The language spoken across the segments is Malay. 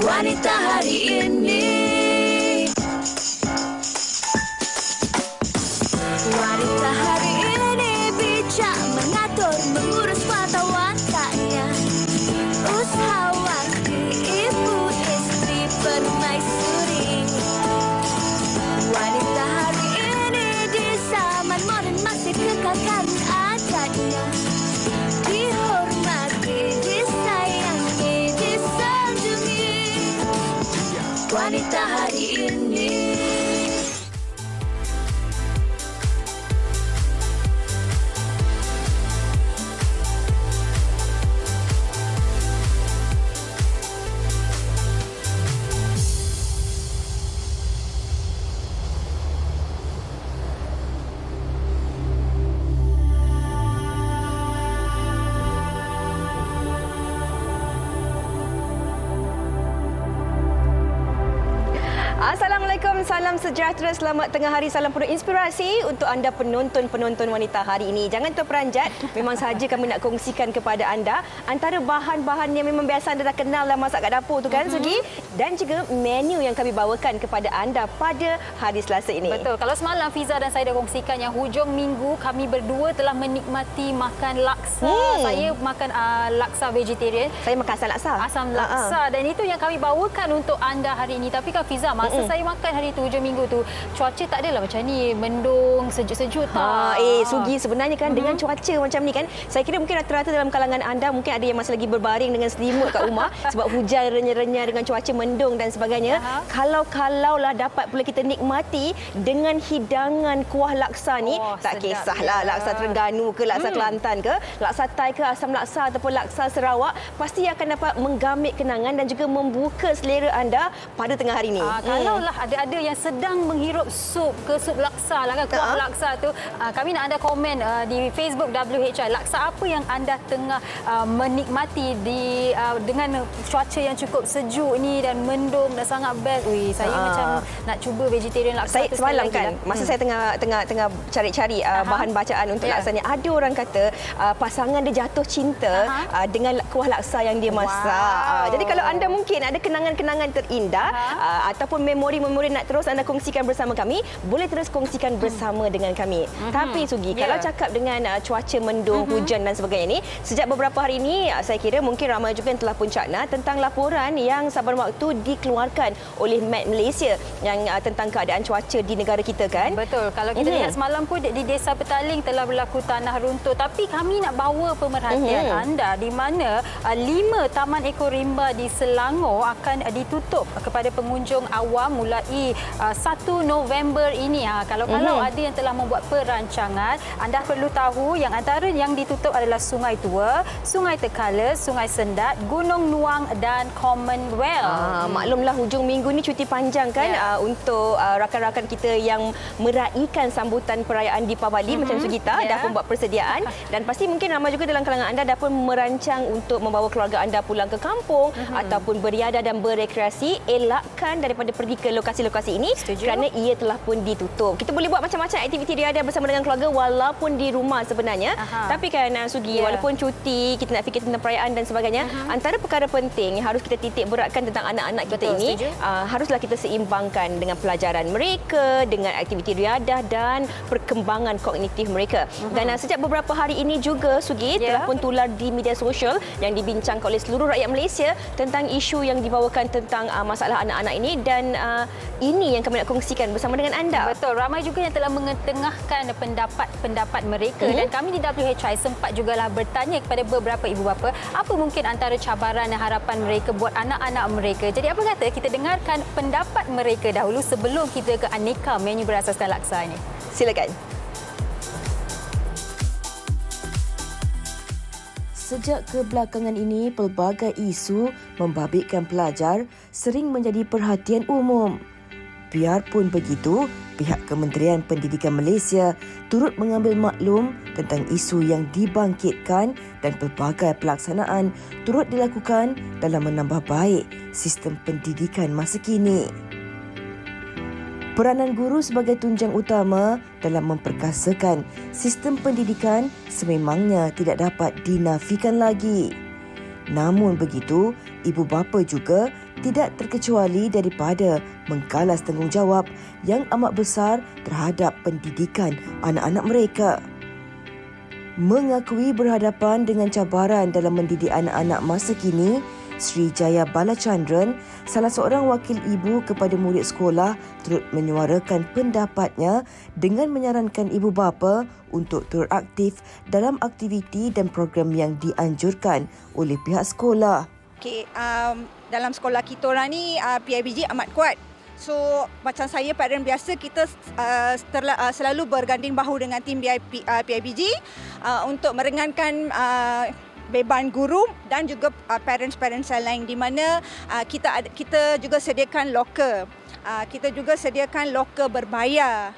Wanita hari ini. Wanita hari ini bijak mengatur, mengurus mata wantanya. Usahawati, ibu istri, permaisuri. Wanita hari ini di zaman modern masih kekalkan adatnya. Dihormati, disayangi, disanjungi. Wanita hari ini. Assalamualaikum, salam sejahtera, selamat tengah hari, salam penuh inspirasi untuk anda penonton-penonton wanita hari ini. Jangan terperanjat, memang sahaja kami nak kongsikan kepada anda antara bahan-bahan yang memang biasa anda dah kenal dalam masak kat dapur tu kan, Sugi, dan juga menu yang kami bawakan kepada anda pada hari Selasa ini. Betul. Kalau semalam Fiza dan saya dah kongsikan yang hujung minggu kami berdua telah menikmati makan laksa. Saya makan laksa vegetarian. Saya makan asam laksa. Asam laksa dan itu yang kami bawakan untuk anda hari ini. Tapi kan Fiza, masa saya makan hari tu hujung minggu tu, cuaca tak adalah macam ni, mendung, sejuk-sejuk tak. Sugi, sebenarnya kan dengan cuaca macam ni kan, saya kira mungkin rata-rata dalam kalangan anda mungkin ada yang masih lagi berbaring dengan selimut kat rumah sebab hujan renyah-renyah dengan cuaca mendung dan sebagainya. Kalau-kalaulah dapat pula kita nikmati dengan hidangan kuah laksa ni, tak kisahlah laksa Terengganu ke, laksa Kelantan ke, laksa Thai ke, asam laksa ataupun laksa Sarawak, pasti akan dapat menggamit kenangan dan juga membuka selera anda pada tengah hari ni. Kalaulah ada yang sedang menghirup sup laksa lah kan, kuah laksa tu, kami nak anda komen di Facebook WHI, laksa apa yang anda tengah menikmati dengan cuaca yang cukup sejuk ni dan mendung dan sangat best. Saya macam nak cuba vegetarian laksa. Saya semalam kan, masa saya tengah cari-cari bahan bacaan untuk laksa ni, ada orang kata pasangan dia jatuh cinta dengan kuah laksa yang dia masak. Jadi kalau anda mungkin ada kenangan-kenangan terindah ataupun memori-memori nak terus anda kongsikan bersama kami, boleh terus kongsikan bersama dengan kami. Tapi Sugi, kalau cakap dengan cuaca mendung, hujan dan sebagainya ni, sejak beberapa hari ini saya kira mungkin ramai juga yang telah pun cakna tentang laporan yang saban waktu dikeluarkan oleh Met Malaysia yang tentang keadaan cuaca di negara kita kan. Betul. Kalau kita lihat semalam pun di Desa Petaling telah berlaku tanah runtuh. Tapi kami nak bawa pemerhatian anda di mana 5 taman ekorimba di Selangor akan ditutup kepada pengunjung awam mulai 1 November ini. Kalau ada yang telah membuat perancangan, anda perlu tahu yang antara yang ditutup adalah Sungai Tua, Sungai Tekala, Sungai Sendat, Gunung Nuang dan Commonwealth. Maklumlah hujung minggu ni cuti panjang kan, untuk rakan-rakan kita yang meraihkan sambutan perayaan Deepavali macam Sugita dah pun buat persediaan, dan pasti mungkin ramai juga dalam kalangan anda dah pun merancang untuk membawa keluarga anda pulang ke kampung ataupun beriadah dan berekreasi. Elakkan daripada pergi ke lokasi-lokasi ini kerana ia telah pun ditutup. Kita boleh buat macam-macam aktiviti riadah bersama dengan keluarga walaupun di rumah sebenarnya. Tapi kan Sugi, walaupun cuti, kita nak fikir tentang perayaan dan sebagainya, antara perkara penting yang harus kita titik beratkan tentang anak-anak kita ini, haruslah kita seimbangkan dengan pelajaran mereka, dengan aktiviti riadah dan perkembangan kognitif mereka. Dan sejak beberapa hari ini juga Sugi telah pun tular di media sosial yang dibincangkan oleh seluruh rakyat Malaysia tentang isu yang dibawakan tentang masalah anak-anak ini, dan ini yang kami nak kongsikan bersama dengan anda. Betul, ramai juga yang telah mengetengahkan pendapat mereka dan kami di WHI sempat jugalah bertanya kepada beberapa ibu bapa apa mungkin antara cabaran dan harapan mereka buat anak-anak mereka. Jadi apa kata kita dengarkan pendapat mereka dahulu sebelum kita ke aneka menu berasaskan laksa ini. Silakan. Sejak kebelakangan ini, pelbagai isu membabitkan pelajar sering menjadi perhatian umum. Biarpun begitu, pihak Kementerian Pendidikan Malaysia turut mengambil maklum tentang isu yang dibangkitkan dan pelbagai pelaksanaan turut dilakukan dalam menambah baik sistem pendidikan masa kini. Peranan guru sebagai tunjang utama dalam memperkasakan sistem pendidikan sememangnya tidak dapat dinafikan lagi. Namun begitu, ibu bapa juga tidak terkecuali daripada menggalas tanggungjawab yang amat besar terhadap pendidikan anak-anak mereka. Mengakui berhadapan dengan cabaran dalam mendidik anak-anak masa kini, Sri Jaya Balachandran, salah seorang wakil ibu kepada murid sekolah, turut menyuarakan pendapatnya dengan menyarankan ibu bapa untuk turut aktif dalam aktiviti dan program yang dianjurkan oleh pihak sekolah. Okay, dalam sekolah kita orang ni PIBG amat kuat. So macam saya parent biasa, kita selalu berganding bahu dengan tim PIBG untuk meringankan beban guru dan juga parents-parents lain, di mana kita juga sediakan locker. Kita juga sediakan locker berbayar.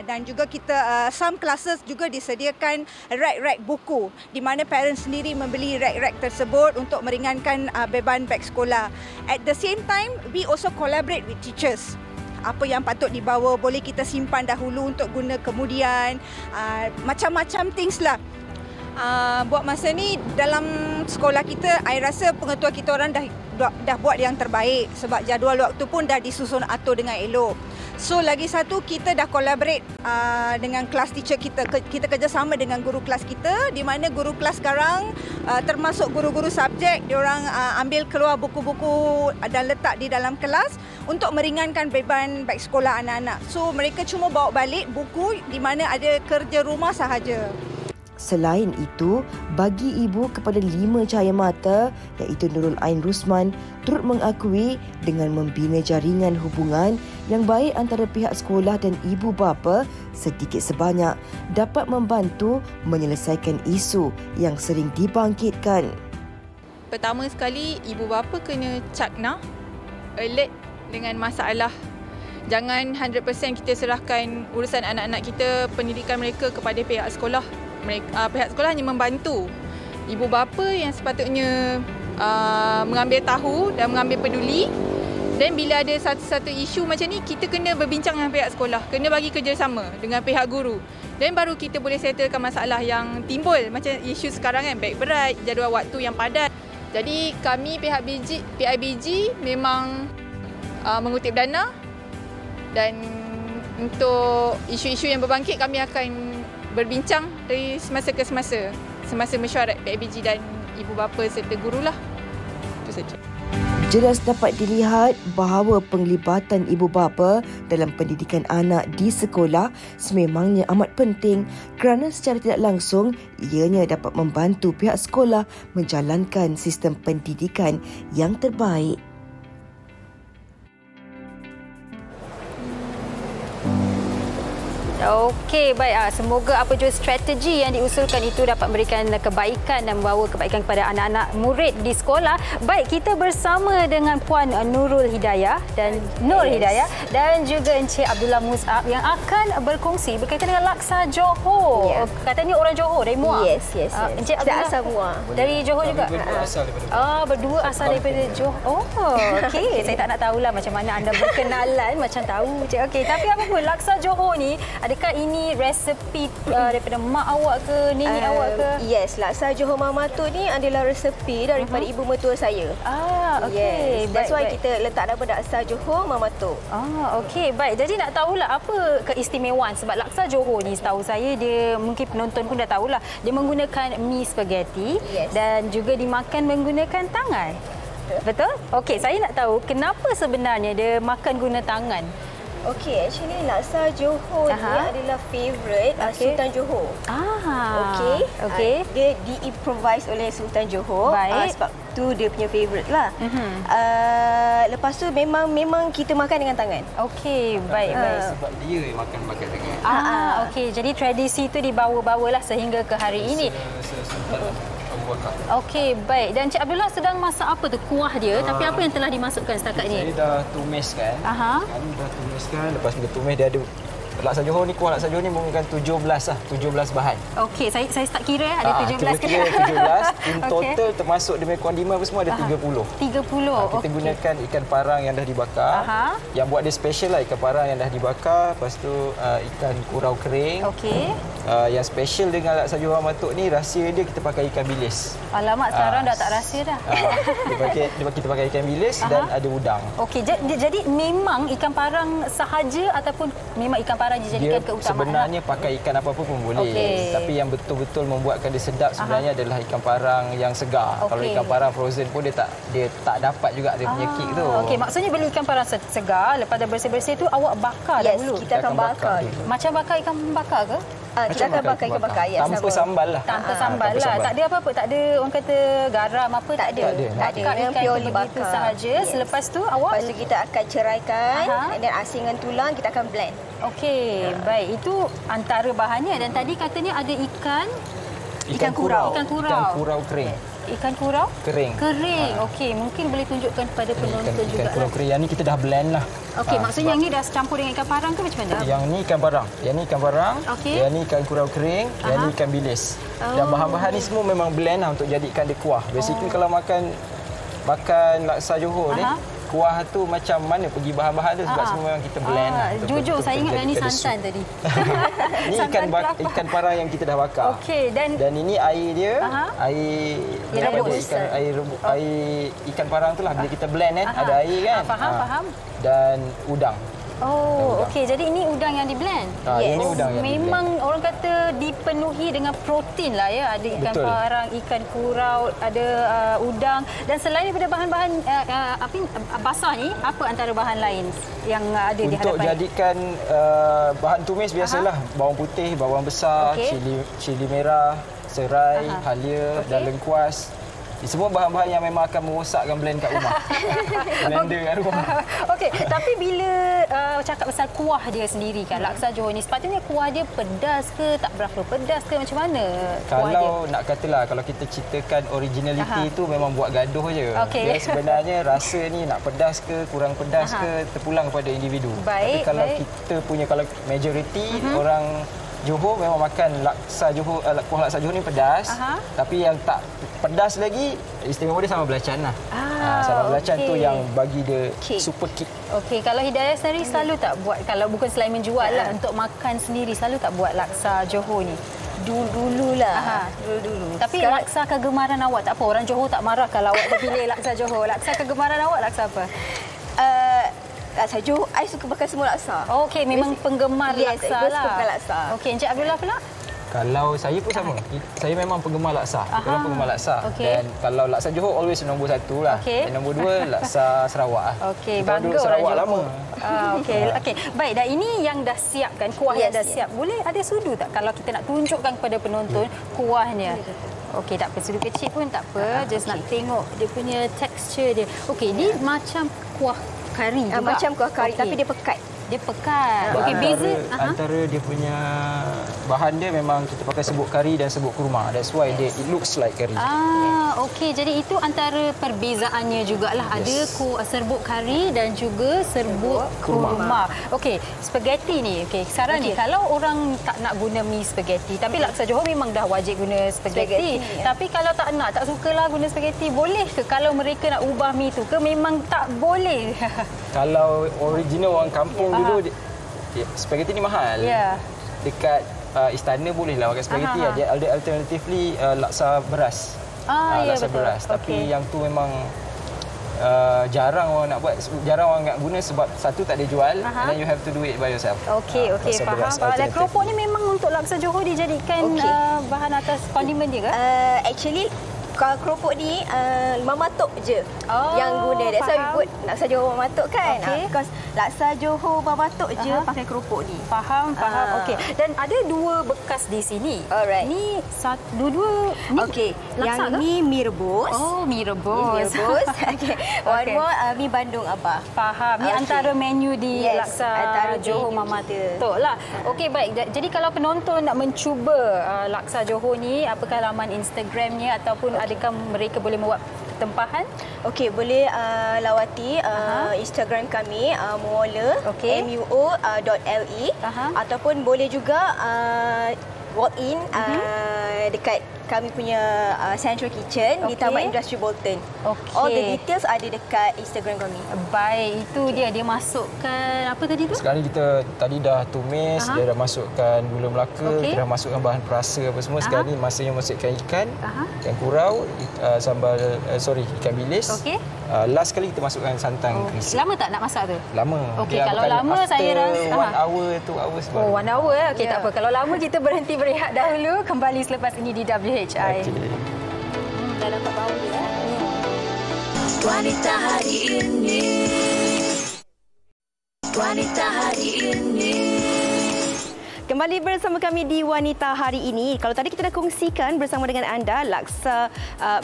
Dan juga kita some classes juga disediakan rack-rack buku, di mana parents sendiri membeli rack-rack tersebut untuk meringankan beban beg sekolah. At the same time, we also collaborate with teachers. Apa yang patut dibawa boleh kita simpan dahulu untuk guna kemudian. Macam-macam things lah. Buat masa ni dalam sekolah kita, I rasa pengetua kita orang dah buat yang terbaik, sebab jadual waktu pun dah disusun atur dengan elok. So lagi satu, kita dah collaborate dengan kelas teacher kita. Kita kerjasama dengan guru kelas kita, di mana guru kelas sekarang termasuk guru-guru subjek, diorang ambil keluar buku-buku dan letak di dalam kelas untuk meringankan beban beg sekolah anak-anak. So mereka cuma bawa balik buku di mana ada kerja rumah sahaja. Selain itu, bagi ibu kepada 5 cahaya mata iaitu Nurul Ain Rusman turut mengakui dengan membina jaringan hubungan yang baik antara pihak sekolah dan ibu bapa sedikit sebanyak dapat membantu menyelesaikan isu yang sering dibangkitkan. Pertama sekali, ibu bapa kena cakna, alert dengan masalah. Jangan 100% kita serahkan urusan anak-anak kita, pendidikan mereka kepada pihak sekolah. Pihak sekolah hanya membantu. Ibu bapa yang sepatutnya mengambil tahu dan mengambil peduli. Dan bila ada satu isu macam ni, kita kena berbincang dengan pihak sekolah, kena bagi kerjasama dengan pihak guru. Dan baru kita boleh settlekan masalah yang timbul. Macam isu sekarang kan, beg berat, jadual waktu yang padat. Jadi kami pihak PIBG memang mengutip dana, dan untuk isu-isu yang berbangkit kami akan berbincang dari semasa ke semasa mesyuarat PIBG dan ibu bapa serta gurulah. Itu saja. Jelas dapat dilihat bahawa penglibatan ibu bapa dalam pendidikan anak di sekolah sememangnya amat penting, kerana secara tidak langsung ianya dapat membantu pihak sekolah menjalankan sistem pendidikan yang terbaik. Okey, baik. Semoga apa jua strategi yang diusulkan itu dapat memberikan kebaikan dan membawa kebaikan kepada anak-anak murid di sekolah. Baik, kita bersama dengan Puan Nurul Hidayah dan Nur Hidayah dan juga Encik Abdullah Mus'ab yang akan berkongsi berkaitan dengan laksa Johor. Yeah. Katanya orang Johor dari Muar. Yes. Encik Abdullah asal Muar. Dari Johor juga? Berdua asal daripada berdua asal daripada Johor. Okey. Saya tak nak tahulah macam mana anda berkenalan, macam tahu. Okey, tapi apa pun laksa Johor ni, adakah ini resepi daripada mak awak ke, nenek awak ke? Yes, laksa Johor Mamatuk ni adalah resepi daripada ibu mertua saya. Okey. Yes, that's why kita letak nama laksa Johor Mamatuk. Okey, baik. Jadi nak tahulah apa keistimewaan, sebab laksa Johor ni setahu saya dia, mungkin penonton pun dah tahulah, dia menggunakan mi spaghetti dan juga dimakan menggunakan tangan. Betul? Okey, saya nak tahu kenapa sebenarnya dia makan guna tangan. Okey, actually laksa Johor ni adalah favourite Sultan Johor. Okey. Dia di-improvise oleh Sultan Johor. Sebab tu dia punya favourite lah. Lepas tu memang kita makan dengan tangan. Okey, baik. sebab dia yang makan pakai tangan. Okey, jadi tradisi itu dibawa-bawalah sehingga ke hari ini. Okey, baik. Dan Cik Abdullah sedang masak apa tu? Kuah dia, tapi apa yang telah dimasukkan setakat ni? Saya dah tumiskan. Kami dah tumiskan. Lepas kita tumis, dia ada laksa Johor ni, kuah laksa Johor ni menggunakan 17 bahan. Okey, saya start kira ada 17 ke? 17. In total termasuk dia punya kondimen apa semua ada 30. 30. Kita gunakan ikan parang yang dah dibakar. Yang buat dia special lah, ikan parang yang dah dibakar. Lepas tu ikan kurau kering. Okey. Yang special dengan laksa Johor Matuk ni, rahsia dia kita pakai ikan bilis. Alamak, sekarang dah tak rahsia dah. Kita pakai ikan bilis dan ada udang. Okey, jadi memang ikan parang sahaja ataupun memang ikan parang dijadikan keutamaan? Sebenarnya pakai ikan apa pun boleh. Okey. Tapi yang betul-betul membuatkan dia sedap sebenarnya adalah ikan parang yang segar. Kalau ikan parang frozen pun dia tak dapat juga dia punya kick tu. Okey, maksudnya beli ikan parang segar, lepas dah bersih-bersih tu awak bakar dahulu. Kita akan bakar. Macam bakar ikan bakar ke? Kita akan bakar ikan bakar. Tanpa sambal lah. Tanpa sambal lah. Tak ada apa-apa, tak ada orang kata garam apa, tak ada. Bakar ikan purely begitu bakar sahaja. Selepas tu awak? Lepas tu kita akan ceraikan dan asingan tulang kita akan blend. Okey, baik. Itu antara bahannya. Dan tadi katanya ada ikan kurau. Ikan kurau kering. Ikan kurau? Kering. Okey, mungkin boleh tunjukkan kepada penonton juga. Ikan kurau kering. Yang ni kita dah blend lah. Okey, maksudnya yang ni dah campur dengan ikan parang ke macam mana? Yang ni ikan parang. Yang ni ikan parang. Okey. Yang ni ikan kurau kering. Yang ni ikan bilis. Dan bahan-bahan ni semua memang blend lah untuk jadikan dia kuah. Basically kalau makan laksa Johor ni, kuah tu macam mana pergi bahan-bahan tu sebab semua memang kita blend lah. Jujur, saya ingat yang ni santan tadi. Ni ikan parang yang kita dah bakar. Okey, dan ini air dia, air ikan parang tu lah. Bila kita blend kan, ada air kan. Faham. Dan udang. Okey. Jadi ini udang yang di-blend? Ini udang yang memang di-blend. Orang kata dipenuhi dengan protein lah ya. Ada ikan parang, ikan kurau, ada udang. Dan selain daripada bahan-bahan basah ni, apa antara bahan lain yang ada di hadapan? Untuk jadikan bahan tumis biasalah. Bawang putih, bawang besar, cili merah, serai, halia dan lengkuas. Semua bahan-bahan yang memang akan merosakkan blend kat rumah. Blender kat rumah. Okey, tapi bila cakap pasal kuah dia sendiri kan, laksa Johor ni sepatutnya kuah dia pedas ke, tak berapa pedas ke, macam mana kuah dia? Kalau nak katalah, kalau kita ceritakan originality itu memang buat gaduh je. Dia sebenarnya rasa ni nak pedas ke, kurang pedas ke, terpulang kepada individu. Tapi kalau kita punya, kalau majority orang Johor memang makan laksa Johor, kuah laksa Johor ni pedas. Tapi yang tak pedas lagi, istimewa dia sama belacan lah. Sama belacan tu yang bagi dia super kick. Okey, kalau Hidayah sendiri selalu tak buat, kalau bukan selain menjual lah, untuk makan sendiri selalu tak buat laksa Johor ni? Dulu-dululah. Tapi sekarang, laksa kegemaran awak tak apa? Orang Johor tak marah kalau awak terpilih laksa Johor. Laksa kegemaran awak laksa apa? Laksa Johor, I suka makan semua laksa. Okey, memang penggemar laksa lah. Suka laksa. Okey, Encik Abdullah pula? Kalau saya pun sama. Saya memang penggemar laksa. Penggemar laksa. Dan kalau laksa Johor always nombor 1 lah. Dan nombor 2 laksa Sarawak. Okey, bangga orang Sarawak Johor. Lama. Okey. Baik, dan ini yang dah siap kan? Kuah yang dah siap. Boleh ada sudu tak kalau kita nak tunjukkan kepada penonton kuahnya? Okey, tak apa. Sudu kecil pun tak apa. Just nak tengok dia punya tekstur dia. Okey, dia macam kuah kari juga. Macam kuah kari, tapi dia pekat. Dia pekat. Okey, beza antara dia punya bahan dia memang kita pakai serbuk kari dan serbuk kurma. That's why it looks like curry. Okey, jadi itu antara perbezaannya jugalah. Ada serbuk kari dan juga serbuk kurma. Okey, spaghetti ni. Okey, Sarah ni kalau orang tak nak guna mi spaghetti, tapi laksa Johor memang dah wajib guna spaghetti. Tapi kalau tak nak, tak sukalah guna spaghetti, boleh ke kalau mereka nak ubah mi tu ke memang tak boleh? Kalau original orang kampung dulu, spaghetti ni mahal. Dekat istana bolehlah pakai spaghetti. Alternatively laksa beras. Laksa beras. Tapi yang tu memang jarang orang nak buat, jarang orang nak guna sebab satu tak ada jual, and then you have to do it by yourself. Okey, faham. Dan keropok ni memang untuk laksa Johor dijadikan bahan atas kondimen dia ke? Actually, kalau keropok ni Mama Tok je yang guna. That's why we put laksa Johor Mama Tok kan. Because laksa Johor Mama Tok je pakai keropok ni. Faham. Okey. Dan ada 2 bekas di sini. Alright. Ni dua-dua ni. Okey. Yang ke? ni mi rebus. Mi rebus. Okey. One more mi Bandung Abah. Faham. Ni antara menu di laksa Johor Mama Tok lah. Okey, baik. Jadi kalau penonton nak mencuba laksa Johor ni, apakah laman Instagramnya ataupun adakah mereka boleh membuat tempahan? Okey, boleh lawati Instagram kami muola muo.le ataupun boleh juga walk in dekat kami punya central kitchen di Taman Industri Bolton. All the details ada dekat Instagram kami. Baik, itu dia masukkan apa tadi tu? Sekarang ni kita tadi dah tumis, dia dah masukkan gula melaka, kita dah masukkan bahan perasa apa semua. Sekarang ni masanya masukkan ikan kurau, ikan bilis. Last kali kita masukkan santan crispy. Lama tak nak masak tu? Lama. Okey, kalau lama saya rasa 1 hour, 2 hours baru. 1 hour. Okey, tak apa. Kalau lama kita berhenti berehat dahulu, kembali selepas ini di WHI. Dah dapat bau dia. Wanita hari ini. Wanita hari ini. Kembali bersama kami di Wanita Hari Ini. Kalau tadi kita dah kongsikan bersama dengan anda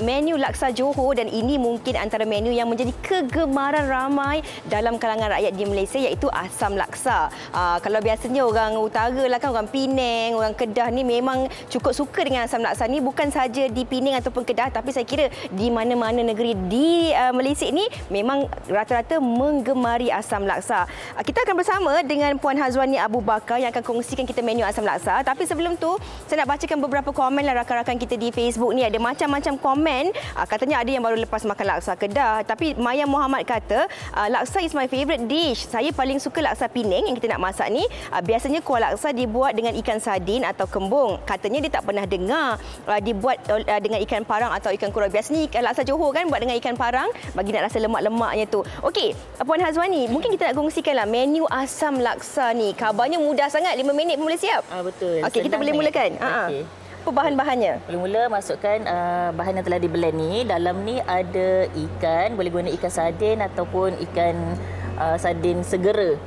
menu laksa Johor, dan ini mungkin antara menu yang menjadi kegemaran ramai dalam kalangan rakyat di Malaysia, iaitu asam laksa. Kalau biasanya orang utara lah kan, orang Penang, orang Kedah ni memang cukup suka dengan asam laksa ni, bukan saja di Penang ataupun Kedah, tapi saya kira di mana-mana negeri di Malaysia ini memang rata-rata menggemari asam laksa. Kita akan bersama dengan Puan Hazwani Abu Bakar yang akan kongsikan kita menu asam laksa. Tapi sebelum tu, saya nak bacakan beberapa komen lah rakan-rakan kita di Facebook ni. Ada macam-macam komen. Katanya ada yang baru lepas makan laksa Kedah. Tapi Maya Muhammad kata, laksa is my favourite dish. Saya paling suka laksa Penang yang kita nak masak ni. Biasanya kuah laksa dibuat dengan ikan sardin atau kembung. Katanya dia tak pernah dengar dibuat dengan ikan parang atau ikan kurau. Biasanya laksa Johor kan buat dengan ikan parang, bagi nak rasa lemak-lemaknya tu. Okey, Puan Hazwani, mungkin kita nak kongsikanlah menu asam laksa ni. Kabarnya mudah sangat, 5 minit pun boleh siap. Betul. Okey, kita boleh mulakan. Okey. Apa bahan-bahannya? Mula-mula masukkan bahan yang telah di-blend ni. Dalam ni ada ikan, boleh guna ikan sardin ataupun ikan sardin segera.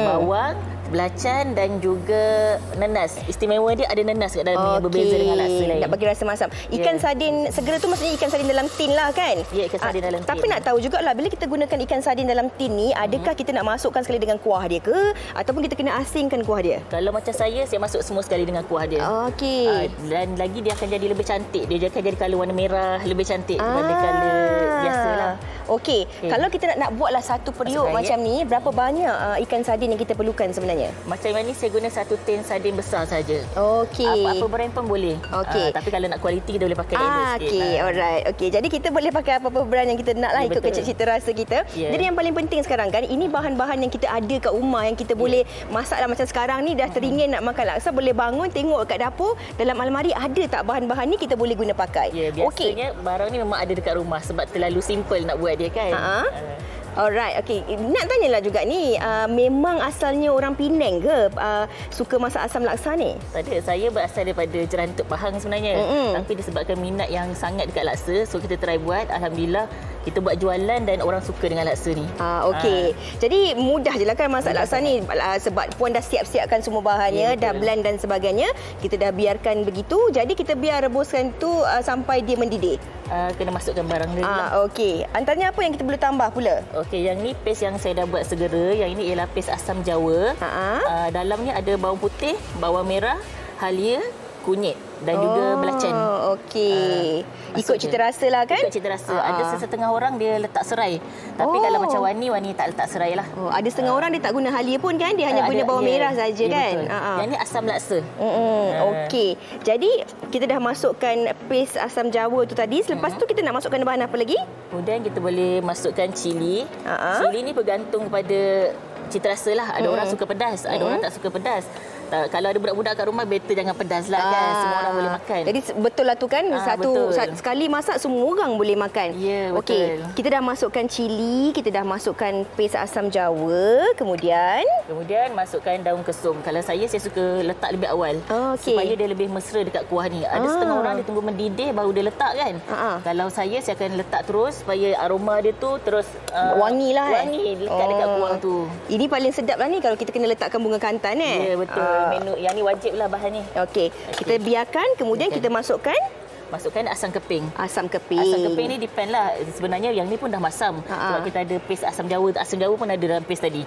Bawang, belacan dan juga nenas. Istimewa dia ada nenas kat dalam ni yang berbeza dengan laksa lain. Nak bagi rasa masam. Ikan sardin segera tu maksudnya ikan sardin dalam tin lah kan? Ya, ikan sardin dalam tin. Tapi nak tahu jugalah, bila kita gunakan ikan sardin dalam tin ni, adakah kita nak masukkan sekali dengan kuah dia ke? Ataupun kita kena asingkan kuah dia? Kalau macam saya masuk semua sekali dengan kuah dia. Okey. Dan lagi dia akan jadi lebih cantik. Dia akan jadi colour warna merah, lebih cantik daripada colour biasalah. Okey. Kalau kita nak buatlah satu periuk macam ni, berapa banyak ikan sardin yang kita perlukan sebenarnya? Macam ni saya guna 1 tin sardin besar saja. Okey. Apa-apa brand pun boleh. Okey. Tapi kalau nak kualiti kita boleh pakai Edo sikit. Okey, alright. Okey, jadi kita boleh pakai apa-apa brand yang kita nak lah, ikut cita rasa kita. Jadi yang paling penting sekarang kan, ini bahan-bahan yang kita ada kat rumah yang kita boleh masak lah. Macam sekarang ni dah teringin nak makan laksa, boleh bangun tengok kat dapur, dalam almari ada tak bahan-bahan ni, kita boleh guna pakai. Ya, biasanya barang ni memang ada dekat rumah sebab terlalu simple nak buat dia kan. Alright, okey. Nak tanyalah juga ni, memang asalnya orang Penang ke suka masak asam laksa ni? Tak ada, saya berasal daripada Jerantuk Pahang sebenarnya. Tapi disebabkan minat yang sangat dekat laksa, so kita try buat. Alhamdulillah, kita buat jualan dan orang suka dengan laksa ni. Okey. Jadi mudah je lah kan masak laksa ni, sebab Puan dah siap-siapkan semua bahannya, dah blend dan sebagainya. Kita dah biarkan begitu. Jadi kita biar rebuskan tu sampai dia mendidih. Kena masukkan barang dia lah. Okey. Antaranya apa yang kita perlu tambah pula? Okey, yang ni paste yang saya dah buat segera. Yang ini ialah paste asam jawa. Dalamnya ada bawang putih, bawang merah, halia, kunyit dan juga belacan. Okey. Ikut cita rasa lah kan? Ikut cita rasa. Ada sesetengah orang dia letak serai. Tapi kalau macam Wani tak letak serai lah. Ada setengah orang dia tak guna halia pun kan? Dia hanya guna bawang merah saja kan? Yang ni asam laksa. Okey. Jadi kita dah masukkan paste asam jawa tu tadi. Selepas tu kita nak masukkan bahan apa lagi? Kemudian kita boleh masukkan cili. Cili ni bergantung kepada cita rasa lah. Ada orang suka pedas, ada orang tak suka pedas. Kalau ada budak-budak kat rumah, better jangan pedas lah kan. Semua orang boleh makan. Jadi betul lah tu kan, sekali masak semua orang boleh makan. Ya, betul. Okey, kita dah masukkan cili, kita dah masukkan paste asam jawa, kemudian masukkan daun kesum. Kalau saya suka letak lebih awal. Supaya dia lebih mesra dekat kuah ni. Ada setengah orang dia tunggu mendidih baru dia letak kan. Kalau saya akan letak terus supaya aroma dia tu terus wangi lah. Wangi lekat dekat kuah tu. Ini paling sedap lah ni kalau kita kena letakkan bunga kantan Ya, betul. Menu yang ni wajib lah bahan ni. Okey. Kita biarkan, kemudian kita masukkan masukkan asam keping. Asam keping. Asam keping ni depend lah. Sebenarnya yang ni pun dah masam. Sebab kita ada paste asam jawa. Asam jawa pun ada dalam paste tadi.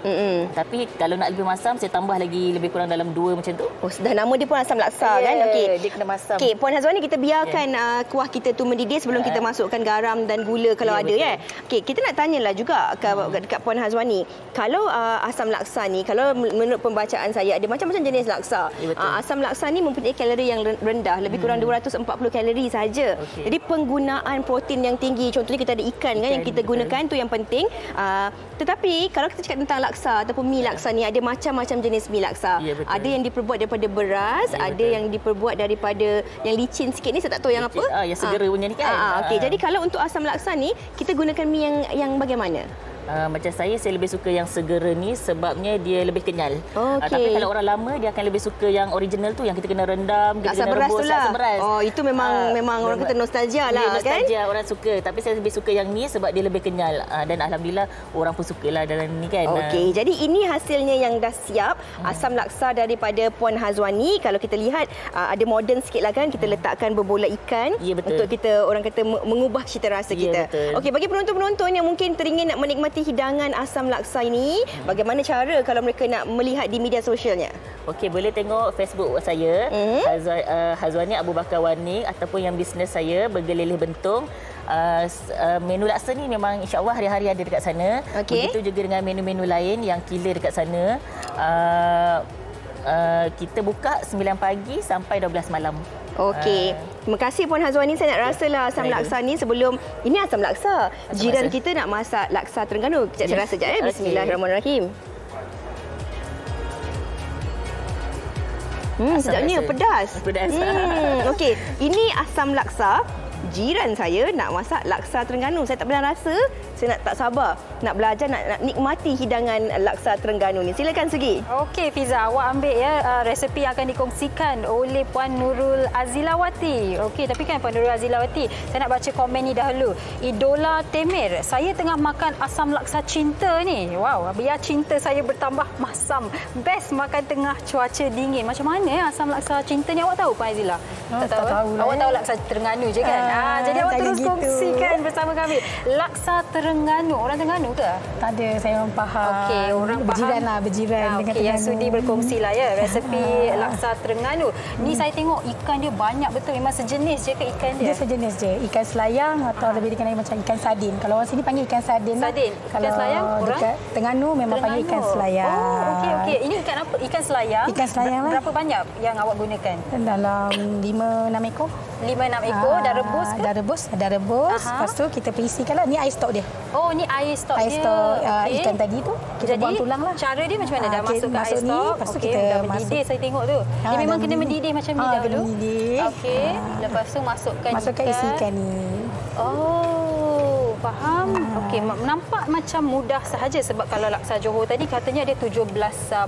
Tapi kalau nak lebih masam, saya tambah lagi lebih kurang dalam 2 macam tu. Oh, dah nama dia pun asam laksa kan? Okey. Dia kena masam. Okey, Puan Hazwani, kita biarkan kuah kita tu mendidih sebelum kita masukkan garam dan gula kalau ada ya. Okey, kita nak tanyalah juga dekat Puan Hazwani. Kalau asam laksa ni, kalau menurut pembacaan saya ada macam-macam jenis laksa. Asam laksa ni mempunyai kalori yang rendah, lebih kurang 240 kalori saja. Jadi penggunaan protein yang tinggi, contohnya kita ada ikan kan yang kita gunakan tu yang penting. Tetapi kalau kita cakap tentang laksa ataupun mi laksa ni, ada macam-macam jenis mi laksa. Ada yang diperbuat daripada beras, ada yang diperbuat daripada yang licin sikit ni, saya tak tahu yang apa. Yang segera punya ni kan. Okey, jadi kalau untuk asam laksa ni kita gunakan mi yang bagaimana? Macam saya lebih suka yang segera ni sebabnya dia lebih kenyal. Tapi kalau orang lama dia akan lebih suka yang original tu yang kita kena rendam, kita laksa kena beras rebus, tu lah. laksa beras. Oh, itu memang orang kata nostalgia lah kan? Nostalgia orang suka. Tapi saya lebih suka yang ni sebab dia lebih kenyal. Dan alhamdulillah orang pun sukalah dalam ni kan. Okey, jadi ini hasilnya yang dah siap. Asam laksa daripada Puan Hazwani. Kalau kita lihat ada moden sikit lah kan, kita letakkan berbola ikan untuk kita orang kata mengubah cita rasa kita. Okey, bagi penonton-penonton yang mungkin teringin nak menikmati hidangan asam laksa ini, bagaimana cara kalau mereka nak melihat di media sosialnya? Okey, boleh tengok Facebook saya, Hazwani Abu Bakar Warni, ataupun yang bisnes saya Bergelilih Bentung. Menu laksa ni memang insya-Allah hari-hari ada dekat sana. Begitu juga dengan menu-menu lain yang killer dekat sana. Kita buka 9 pagi sampai 12 malam. Okey. Terima kasih Puan Hazwani. Saya nak rasalah asam laksa ni sebelum ini asam laksa. Jiran kita nak masak laksa Terengganu. Saya rasa sekejap ya. Bismillahirrahmanirrahim. Sedapnya pedas. Okey, ini asam laksa. Jiran saya nak masak laksa Terengganu. Saya tak pernah rasa. Saya tak sabar nak belajar, nak nikmati hidangan laksa Terengganu ni. Silakan Sugi. Okey Fiza, awak ambil ya resepi yang akan dikongsikan oleh Puan Nurul Azilawati. Okey, tapi kan Puan Nurul Azilawati, saya nak baca komen ni dahulu. Idola Temir, saya tengah makan asam laksa cinta ni. Wow, biar cinta saya bertambah masam. Best makan tengah cuaca dingin. Macam mana ya asam laksa cinta ni, awak tahu Puan Azila? Tak tahu. Awak tahu laksa Terengganu je kan? Jadi awak terus kongsikan bersama kami. Laksa Terengganu, orang Terengganu ke? Tak ada, saya orang faham. Okey, orang berjiran faham. Lah, berjiran dengan Terengganu. Yang sudi berkongsi lah ya, resepi laksa Terengganu. Ni saya tengok ikan dia banyak betul, memang sejenis je ke ikan dia? Dia sejenis je, ikan selayang atau lebih dikenali macam ikan sardin. Kalau orang sini panggil ikan sardin. Sardin. Kalau ikan selayang, dekat Terengganu memang panggil ikan selayang. Oh, okey. Ini ikan apa? Ikan selayang. Ikan selayang lah. Berapa banyak yang awak gunakan? Dalam 5-6 ekor. 5-6 ekor, dah rebus ke? Dah rebus. Lepas tu kita perisikan lah. Ni air stok dia. Oh, ni air stok dia. Air stok ikan tadi tu. Kita buang tulang lah. Cara dia macam mana? Dah masuk ke air stok. Lepas tu kita dah mendidih, saya tengok tu. Dia memang kena mendidih macam ni dahulu. Mendidih. Okey. Lepas tu masukkan isi ikan ni. Oh, faham. Okey, nampak macam mudah sahaja sebab kalau laksa Johor tadi katanya ada 17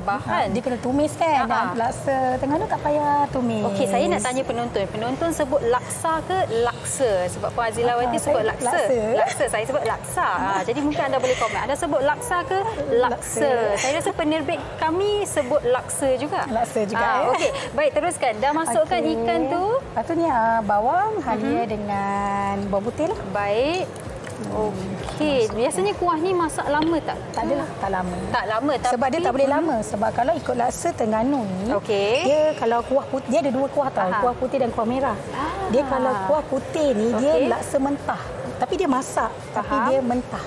bahan. Dia kena tumis kan. Laksa Terengganu tak payah tumis. Okey, saya nak tanya penonton. Penonton sebut laksa ke laksa? Sebab Puan Azilawati sebut laksa. Laksa, saya sebut laksa. Jadi mungkin anda boleh komen. Anda sebut laksa ke laksa? Saya rasa penerbit kami sebut laksa juga. Laksa juga. Okey, baik, teruskan. Dah masukkan ikan tu. Lepas tu ni bawang halia dengan bawang putih lah. Baik. Okey, biasanya kuah ni masak lama tak? Tak adalah, tak lama. Tak lama, tapi sebab dia tak boleh lama. Sebab kalau ikut laksa Terengganu ni, dia kalau kuah putih, dia ada 2 kuah tau. Kuah putih dan kuah merah. Dia kalau kuah putih ni, dia laksa mentah. Tapi dia masak, tapi dia mentah.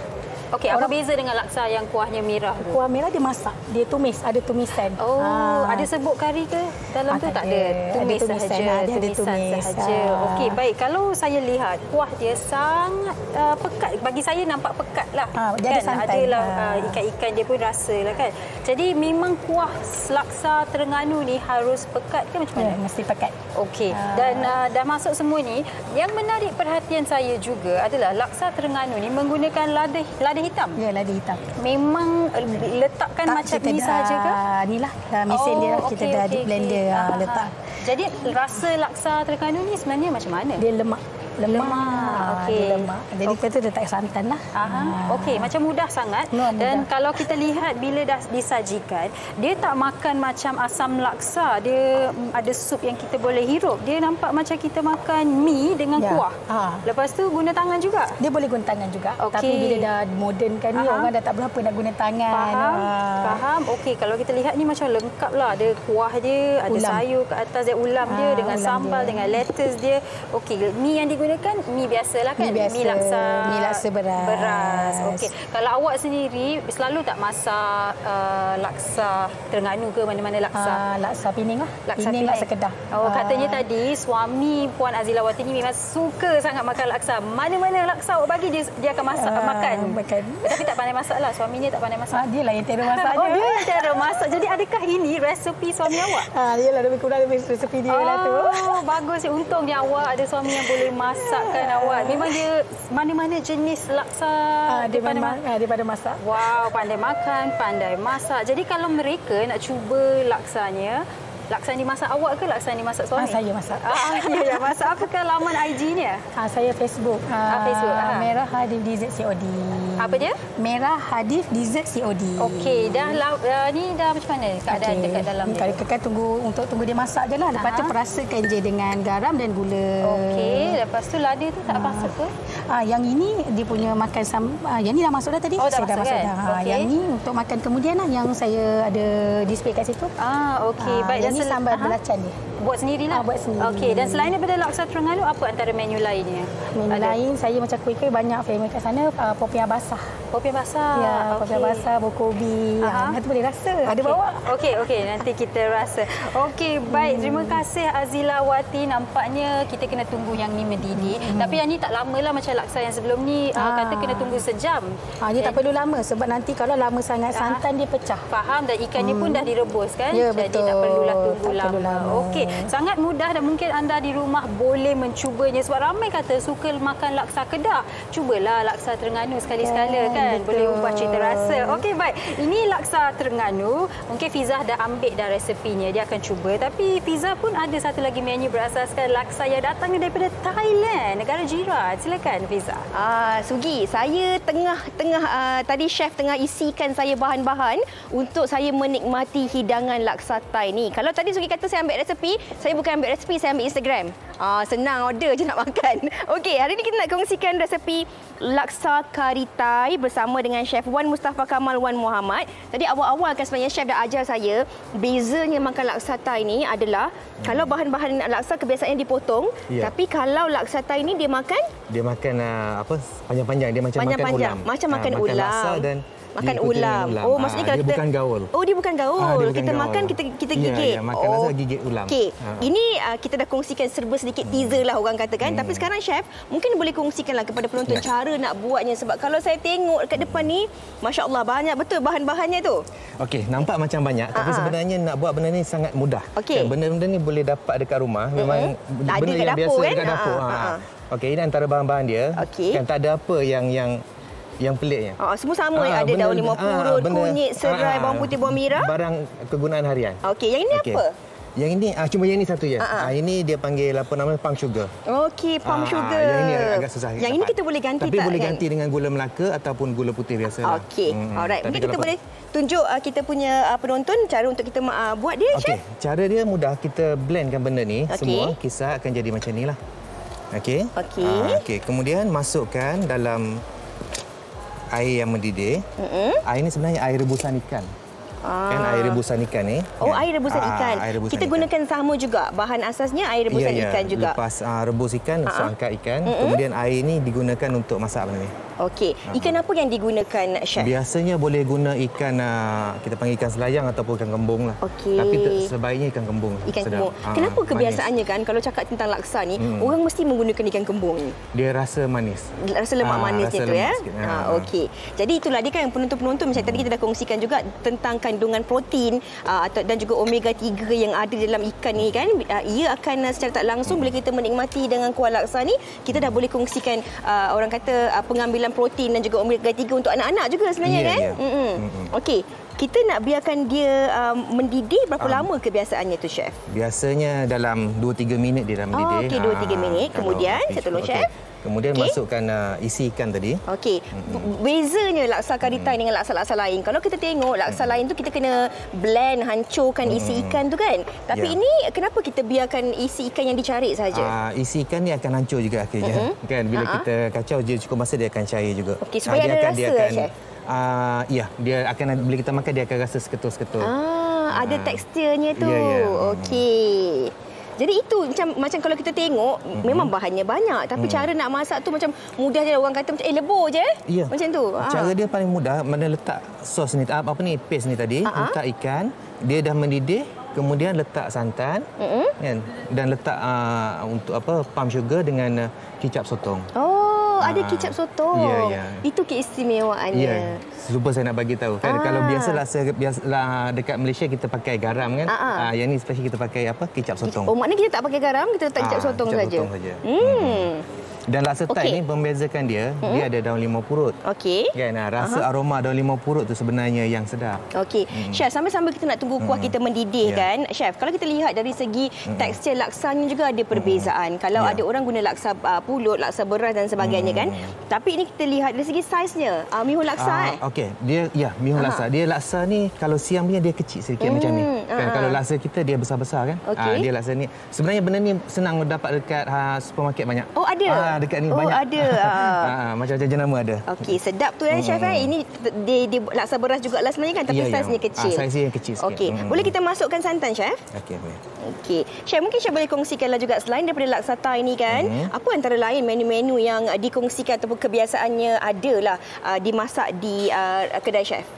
Okey, apa beza dengan laksa yang kuahnya merah tu? Kuah merah dia masak, dia tumis, ada tumisan. Oh, ada sebut kari ke dalam tu? Tak ada. Tumis sahaja. Tumisan sahaja. Okey, baik. Kalau saya lihat kuah dia sangat pekat. Bagi saya nampak pekat lah. Dia ada santan. Adalah ikan-ikan dia pun rasa lah kan. Jadi memang kuah laksa Terengganu ni harus pekat ke macam mana? Ya, mesti pekat. Okey. Dan dah masuk semua ni, yang menarik perhatian saya juga adalah laksa Terengganu ni menggunakan lada hitam. Ya, lada hitam. Memang letakkan tak, macam ni sahaja ke? Inilah mesin dia lah. Kita dah di blender letak. Jadi rasa laksa Terengganu ni sebenarnya macam mana? Dia lemak. Lemak. Okey. Lemak. Jadi kita letak santan lah. Okey, macam mudah sangat. Dan kalau kita lihat bila dah disajikan, dia tak makan macam asam laksa. Dia ada sup yang kita boleh hirup. Dia nampak macam kita makan mi dengan kuah. Lepas tu guna tangan juga. Dia boleh guna tangan juga. Okey. Tapi bila dah moden kan ni, orang dah tak berapa nak guna tangan. Faham. Okey, kalau kita lihat ni macam lengkap lah. Ada kuah dia, ada sayur ke atas dia, ulam dia dengan sambal dia, dengan lettuce dia. Okey, mi yang digunakan mi biasalah kan? Mi laksa. Mi laksa beras. Okey. Kalau awak sendiri selalu tak masak laksa Terengganu ke mana-mana laksa? Laksa Pening lah. Laksa Pening, laksa Kedah. Katanya tadi suami Puan Azilawati ni memang suka sangat makan laksa. Mana-mana laksa awak bagi dia akan masak makan. Tapi tak pandai masak lah. Suaminya tak pandai masak. Dia lah yang terror masak. Dia yang terror masak. Jadi adakah ini resepi suami awak? Dia lah lebih kurang resepi dia lah tu. Bagus. Untungnya awak ada suami yang boleh masakkan awak. Memang dia mana-mana jenis laksa dia pandai masak. Wow, pandai makan, pandai masak. Jadi kalau mereka nak cuba laksanya dimasak awak ke laksa yang dimasak suami? Saya masak. Ya, masak. Apakah laman IG-nya? Saya Facebook. Facebook. Merah Hadif DZCOD. Apa dia? Merah Hadif DZCOD. Okey, ni dah macam mana keadaan dekat dalam dia? Kalau tunggu dia masak je lah. Lepas tu perasakan je dengan garam dan gula. Okey, lepas tu lada tu tak masuk ke? Yang ini dia punya makan yang ni dah masuk dah tadi. Saya dah masuk dah. Okay. Yang ni untuk makan kemudian lah, yang saya ada display kat situ. Okey, baik. Yang ni sambal belacan dia. Buat sendirilah? Buat sendiri. Okey, dan selain daripada laksa Terengganu, apa antara menu lainnya? Menu lain, saya macam kuih-kuih banyak famous kat sana. Popiah basah. Popiah basah? Ya, popiah basah, bokobi. Nanti boleh rasa. Ada bawa. Okey, nanti kita rasa. Okey, baik. Terima kasih Azilawati. Nampaknya kita kena tunggu yang ni mendidih. Tapi yang ni tak lama lah macam laksa yang sebelum ni. Kata kena tunggu sejam. Dia tak perlu lama sebab nanti kalau lama sangat santan dia pecah. Faham, dan ikannya pun dah direbus kan? Ya, jadi betul. tak perlulah tunggu lama. Okey, sangat mudah dan mungkin anda di rumah boleh mencubanya sebab ramai kata suka makan laksa Kedah. Cubalah laksa Terengganu sekali-sekala kan. Betul. Boleh ubah cita rasa. Okey, baik. Ini laksa Terengganu. Mungkin Fizzah dah ambil dah resepinya. Dia akan cuba. Tapi Fizzah pun ada satu lagi menu berasaskan laksa yang datangnya daripada Thailand, negara jiran. Silakan Fizzah. Sugi, saya tengah tadi chef tengah isikan saya bahan-bahan untuk saya menikmati hidangan laksa Thai ni. Kalau tadi Sugi kata saya ambil resepi, saya bukan ambil resepi, saya ambil Instagram. Senang, order je nak makan. Okey, hari ni kita nak kongsikan resepi laksa kari Thai bersama dengan Chef Wan Mustafa Kamal Wan Muhammad. Tadi awal-awal kan sebenarnya Chef dah ajar saya, bezanya makan laksa Thai ni adalah kalau bahan-bahan laksa kebiasaannya dipotong, tapi kalau laksa Thai ni dia makan panjang-panjang, dia macam makan ulam. Macam makan ulam. Laksa dan makan ulam. Maksudnya kalau dia bukan gaul. Dia bukan gaul. Kita makan, kita gigit. Makan laksa gigit ulam. Okey. Ini kita dah kongsikan serba sedikit teaser lah orang katakan. Tapi sekarang chef mungkin boleh kongsikanlah kepada penonton cara nak buatnya sebab kalau saya tengok kat depan ni, masya-Allah banyak betul bahan-bahannya tu. Okey, nampak macam banyak tapi sebenarnya nak buat benda ni sangat mudah. Okay. Benda-benda ni boleh dapat dekat rumah. Memang benda yang biasa dekat dapur. Okey, ini antara bahan-bahan dia. Kan tak ada apa yang peliknya. Semua sama ada daun limau purut, kunyit, serai, bawang putih, bawang merah. Barang kegunaan harian. Okey, yang ini apa? Yang ini cuma yang ini satu je. Ini dia panggil apa namanya palm sugar. Okey, palm sugar. Yang ini agak susah. Yang ini kita boleh ganti tapi boleh ganti dengan gula Melaka ataupun gula putih biasa. Okey. Alright. Mungkin kita boleh tunjuk kita punya penonton cara untuk kita buat dia, Chef. Cara dia mudah. Kita blendkan benda ni semua, kisar akan jadi macam nilah. Okey. Okey, kemudian masukkan dalam air yang mendidih. Air ni sebenarnya air rebusan ikan. Kan air rebusan ikan ni. Air rebusan ikan. Kita gunakan sama juga. Bahan asasnya air rebusan ikan juga. Lepas rebus ikan, angkat ikan. Kemudian air ni digunakan untuk masak benda ni. Okey. Ikan apa yang digunakan, Chef? Biasanya boleh guna ikan, kita panggil ikan selayang ataupun ikan kembung lah. Okey. Tapi sebaiknya ikan kembung. Ikan kembung. Kenapa kebiasaannya kan kalau cakap tentang laksa ni, orang mesti menggunakan ikan kembung ni? Dia rasa manis. Rasa lemak manisnya tu ya? Okey. Jadi itulah dia kan penonton-penonton macam tadi kita dah kongsikan juga tentang kandungan protein dan juga omega 3 yang ada dalam ikan ni kan. Ia akan secara tak langsung bila kita menikmati dengan kuah laksa ni, kita dah boleh kongsikan orang kata pengambilan protein dan juga omega 3 untuk anak-anak juga sebenarnya kan. Okey, kita nak biarkan dia mendidih berapa lama kebiasaannya tu, Chef? Biasanya dalam 2-3 minit dia dah mendidih. Okey, 2-3 minit. Kemudian, saya tolong Chef. Kemudian masukkan isi ikan tadi. Okey. Bezanya laksa kari Thai dengan laksa-laksa lain. Kalau kita tengok laksa lain tu kita kena blend, hancurkan isi ikan tu kan. Tapi ini kenapa kita biarkan isi ikan yang dicarik saja? Isi ikan ni akan hancur juga akhirnya. Kan bila kita kacau dia cukup masa dia akan cair juga. Okey, supaya ada rasa, Chef. Ya, dia akan bila kita makan dia akan rasa seketul-seketul. Ada teksturnya tu. Okey. Jadi itu macam kalau kita tengok memang bahannya banyak tapi cara nak masak tu macam mudah je, orang kata macam lebur je. Macam tu. Cara dia paling mudah, mana letak sos ni paste ni tadi, letak ikan, dia dah mendidih, kemudian letak santan kan, dan letak untuk palm sugar dengan kicap sotong. Ada kicap sotong. Itu keistimewaannya. Lupa saya nak bagi tahu. Kan kalau biasalah dekat Malaysia kita pakai garam kan. Yang ni special kita pakai kicap sotong. Maknanya kita tak pakai garam, kita letak kicap sotong saja. Dan laksa Thai ni membezakan dia ada daun limau purut. Kan rasa aroma daun limau purut tu sebenarnya yang sedap. Chef, sambil-sambil kita nak tunggu kuah kita mendidih kan. Chef, kalau kita lihat dari segi tekstur laksanya juga ada perbezaan. Kalau ada orang guna laksa pulut, laksa beras dan sebagainya kan. Tapi ini kita lihat dari segi saiznya. Mihun laksa dia mihun laksa. Dia laksa ni kalau siang punya dia kecil sedikit macam ni. Kan kalau laksa kita dia besar-besar kan. Dia laksa ni sebenarnya benda ni senang dapat dekat supermarket banyak. Ada. Dekat ni banyak. Ada. Macam-macam jenama ada. Okey, sedap tu Chef. Ini dia laksa beras jugalah sebenarnya kan, tapi saiznya kecil. Saiznya yang kecil sikit. Okey, boleh kita masukkan santan, Chef? Okey, boleh. Okey. Chef, mungkin Chef boleh kongsikanlah juga selain daripada laksa Thai ni kan, apa antara lain menu-menu yang dikongsikan ataupun kebiasaannya adalah dimasak di kedai Chef?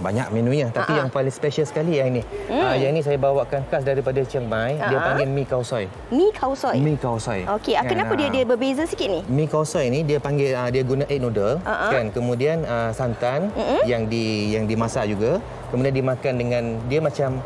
Banyak menunya, tapi yang paling special sekali yang ini. Yang ini saya bawakan khas daripada Chiang Mai. Dia panggil mi khao soi. Mi khao soi. Mi khao soi. Okey, kenapa dia berbeza sikit ni? Mi khao soi ni dia panggil dia guna egg noodle kan. Kemudian santan yang dimasak juga. Kemudian dimakan dengan dia macam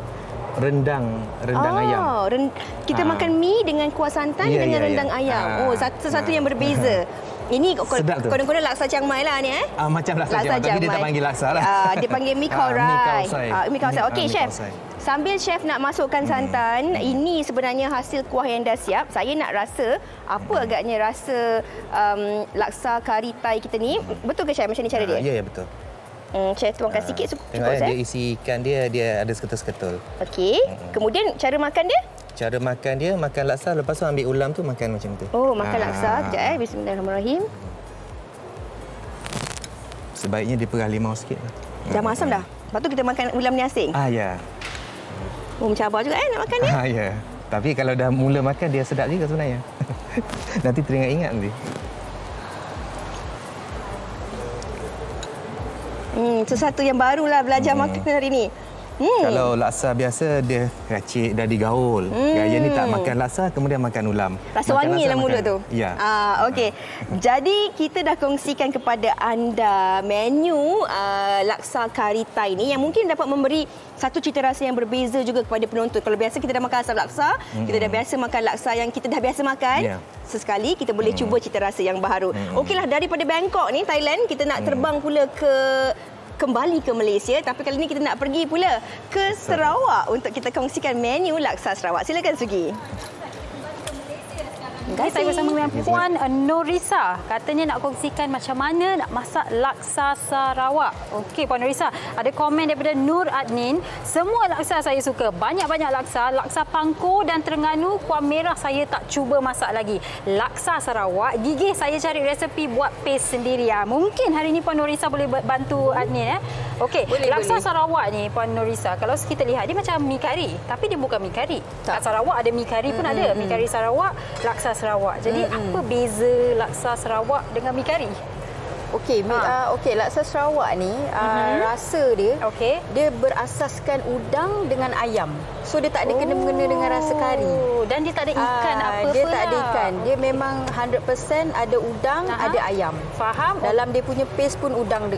rendang ayam. Kita makan mi dengan kuah santan dengan rendang ayam. Satu yang berbeza. Ini konon-konon laksa Chiang Mai lah ni macam laksa Chiang Mai, tapi dia tak panggil laksa lah. Dia panggil mi khao soi. Mi khao soi. Okey, Chef. Sambil Chef nak masukkan santan, ini sebenarnya hasil kuah yang dah siap. Saya nak rasa apa agaknya rasa laksa kari Thai kita ni. Betul ke Chef macam ni cara dia? Ya, betul. Chef tuangkan sikit cukup. Dia isi ikan dia ada seketul-seketul. Okey. Kemudian cara makan dia? Cara makan dia, makan laksa, lepas tu ambil ulam tu makan macam tu. Makan laksa. Sekejap Bismillahirrahmanirrahim. Sebaiknya diperah limau sikit. Dah masam dah? Lepas tu kita makan ulam ni asing? Ya. Mencabar juga nak makan dia? Ya. Tapi kalau dah mula makan, dia sedap juga sebenarnya. Nanti teringat-ingat nanti. Sesuatu yang barulah belajar makan hari ni. Kalau laksa biasa dia racik dah digaul. Yang ni tak makan laksa kemudian makan ulam. Rasa wangi dalam mulut tu. Ya. Okey. Jadi kita dah kongsikan kepada anda menu laksa kari Thai ni yang mungkin dapat memberi satu cita rasa yang berbeza juga kepada penonton. Kalau biasa kita dah makan asam laksa, kita dah biasa makan laksa yang kita dah biasa makan. Sesekali kita boleh cuba cita rasa yang baru. Okeylah, daripada Bangkok ni Thailand, kita nak terbang pula kembali ke Malaysia, tapi kali ini kita nak pergi pula ke Sarawak untuk kita kongsikan menu laksa Sarawak. Silakan Sugi. Saya bersama dengan Puan Norisa. Katanya nak kongsikan macam mana nak masak laksa Sarawak. Okey, Puan Norisa. Ada komen daripada Nur Adnin. Semua laksa saya suka. Banyak-banyak laksa. Laksa Pangko dan Terengganu, kuah merah saya tak cuba masak lagi. Laksa Sarawak, gigih saya cari resepi buat paste sendiri. Mungkin hari ini Puan Norisa boleh bantu Adnin. Okey, laksa Sarawak ni Puan Norisa, kalau kita lihat dia macam mi kari, tapi dia bukan mi kari. Kat Sarawak ada mi kari pun ada. Mi kari Sarawak, laksa Sarawak. Jadi apa beza laksa Sarawak dengan mi kari? Okey, laksa Sarawak ni rasa dia dia berasaskan udang dengan ayam. So dia tak ada kena-mengena dengan rasa kari. Dan dia tak ada ikan apa-apa. Dia tak ada ikan. Dia memang 100% ada udang, ada ayam. Faham? Dalam dia punya paste pun udang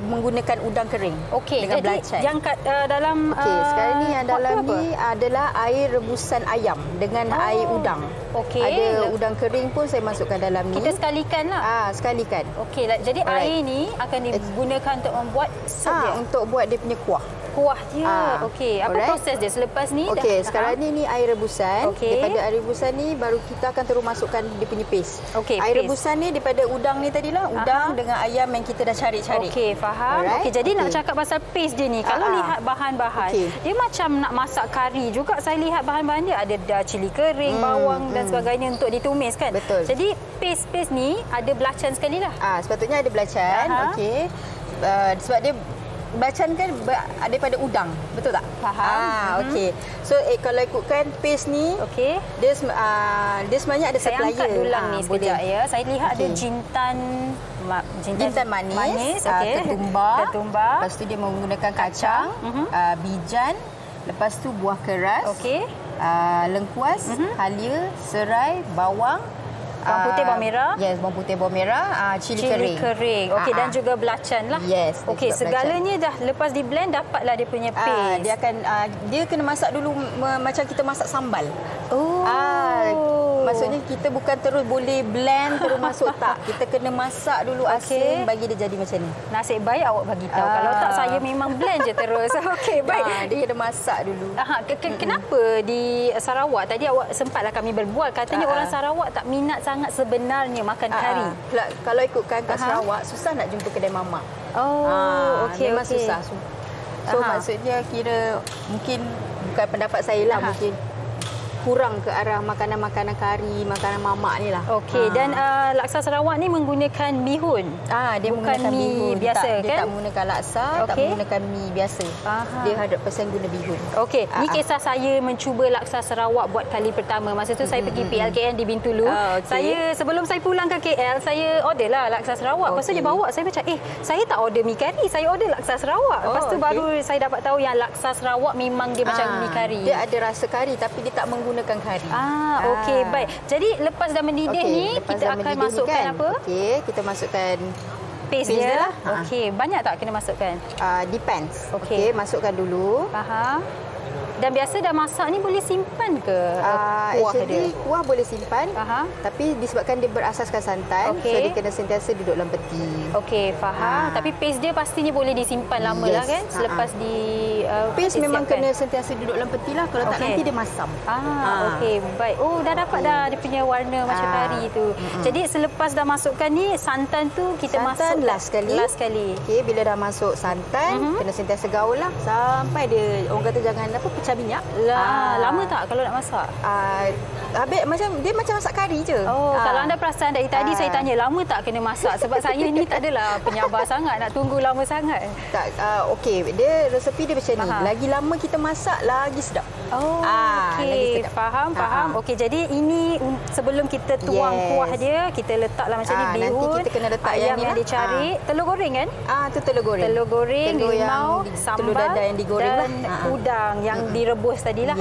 menggunakan udang kering. Okey, dengan jadi belacan. yang dalam sekarang ni yang dalam ni adalah air rebusan ayam dengan air udang. Okey. Ada udang kering pun saya masukkan dalam ni. Kita sekalikan lah. Sekalikan. Okey, jadi air ni akan digunakan untuk membuat sup dia. Untuk buat dia punya kuah. Kuah dia. Okey, apa proses dia selepas ni? Okey, sekarang ni air rebusan. Daripada air rebusan ni baru kita akan terus masukkan dia punya paste. Okey, air rebusan ni daripada udang ni tadilah, udang dengan ayam yang kita dah cari-cari. Okey, faham. Okey, jadi nak cakap pasal paste dia ni, kalau lihat bahan-bahan, dia macam nak masak kari juga. Saya lihat bahan-bahan dia ada cili kering, bawang dan sebagainya untuk ditumis kan. Betul. Jadi paste ni ada belacan sekali lah. Sepatutnya ada belacan. Okey. Sebab dia belacan kan daripada udang, betul tak? Faham. Okey. So kalau ikutkan paste ni, dia sebenarnya ada supplier. Saya angkat dulang ni sekejap ya. Saya lihat ada jintan manis, ketumbar. Lepas tu dia menggunakan kacang, bijan, lepas tu buah keras, lengkuas, halia, serai, bawang, bawang putih, bawang merah. Yes, bawang putih, bawang merah, cili kering. Okey, dan juga belacan lah. Yes. Okey, segalanya dah lepas di blend dapatlah dia punya paste. Dia kena masak dulu macam kita masak sambal. Maksudnya kita bukan terus boleh blend terus masuk tak. Kita kena masak dulu asin bagi dia jadi macam ni. Nasib baik awak bagi tahu. Kalau tak saya memang blend je terus. Okey, baik. Dia kena masak dulu. Kenapa di Sarawak tadi awak sempatlah kami berbual katanya orang Sarawak tak minat sangat sebenarnya makan kari. Kalau ikutkan kat Sarawak susah nak jumpa kedai mamak. Okey, memang susah. So maksudnya kira mungkin bukan pendapat saya lah, mungkin kurang ke arah makanan-makanan kari, makanan mamak ni lah. Okey, dan laksa Sarawak ni menggunakan bihun. Dia bukan mi biasa kan? Dia tak menggunakan laksa, tak menggunakan mi biasa. Dia 100% guna bihun. Okey, ni kisah saya mencuba laksa Sarawak buat kali pertama. Masa tu saya pergi PLKN di Bintulu. Saya sebelum saya pulang ke KL, saya order lah laksa Sarawak. Lepas tu dia bawa, saya macam saya tak order mi kari, saya order laksa Sarawak. Lepas tu baru saya dapat tahu yang laksa Sarawak memang dia macam mi kari. Dia ada rasa kari tapi dia tak menggunakan kari. Okey, baik. Jadi lepas dah mendidih ni, kita akan masukkan apa? Okey, kita masukkan paste dia lah. Okey, banyak tak kena masukkan? Depends. Okey, masukkan dulu. Faham. Dan biasa dah masak ni boleh simpan ke kuah dia? Kuah boleh simpan. Tapi disebabkan dia berasaskan santan, so dia kena sentiasa duduk dalam peti. Okey, faham. Tapi paste dia pastinya boleh disimpan lama lah kan? Selepas paste memang kena sentiasa duduk dalam peti lah. Kalau tak nanti dia masam. Okey, baik. Dah dapat dah dia punya warna macam kari tu. Jadi selepas dah masukkan ni, santan tu kita masuk last sekali. Okey, bila dah masuk santan, kena sentiasa gaul lah sampai dia, orang kata jangan pecah minyak. Lama tak kalau nak masak? Habis dia macam masak kari je. Kalau anda perasan dari tadi saya tanya lama tak kena masak sebab saya ni tak adalah penyabar sangat nak tunggu lama sangat. Okey, dia resepi dia macam ni. Lagi lama kita masak lagi sedap. Okey, faham. Okey, jadi ini sebelum kita tuang kuah dia, kita letaklah macam ni bihun. Nanti kita kena letak ayam yang dicari, telur goreng kan? Tu telur goreng. Telur goreng, limau, sambal, telur dadah yang digoreng dan udang yang direbus tadilah.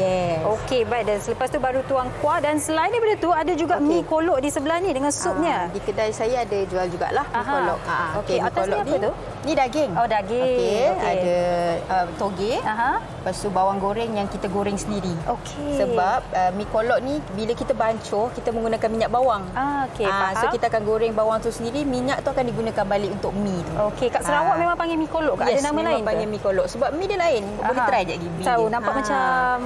Okey, baik. Dan selepas tu baru tuang kuah. Dan selain daripada tu ada juga mi kolok di sebelah ni dengan supnya. Di kedai saya ada jual jugalah mi kolok. Okey, atas ni apa tu? Ni daging. Daging. Okey, ada toge. Lepas tu bawang goreng yang kita goreng sendiri. Okey. Sebab mi kolok ni bila kita bancuh, kita menggunakan minyak bawang. Okey, faham. So kita akan goreng bawang tu sendiri, minyak tu akan digunakan balik untuk mi tu. Okey, kat Sarawak memang panggil mi kolok ke? Ada nama lain ke? Memang panggil mi kolok sebab mi dia lain. Boleh try je lagi. Tahu nampak macam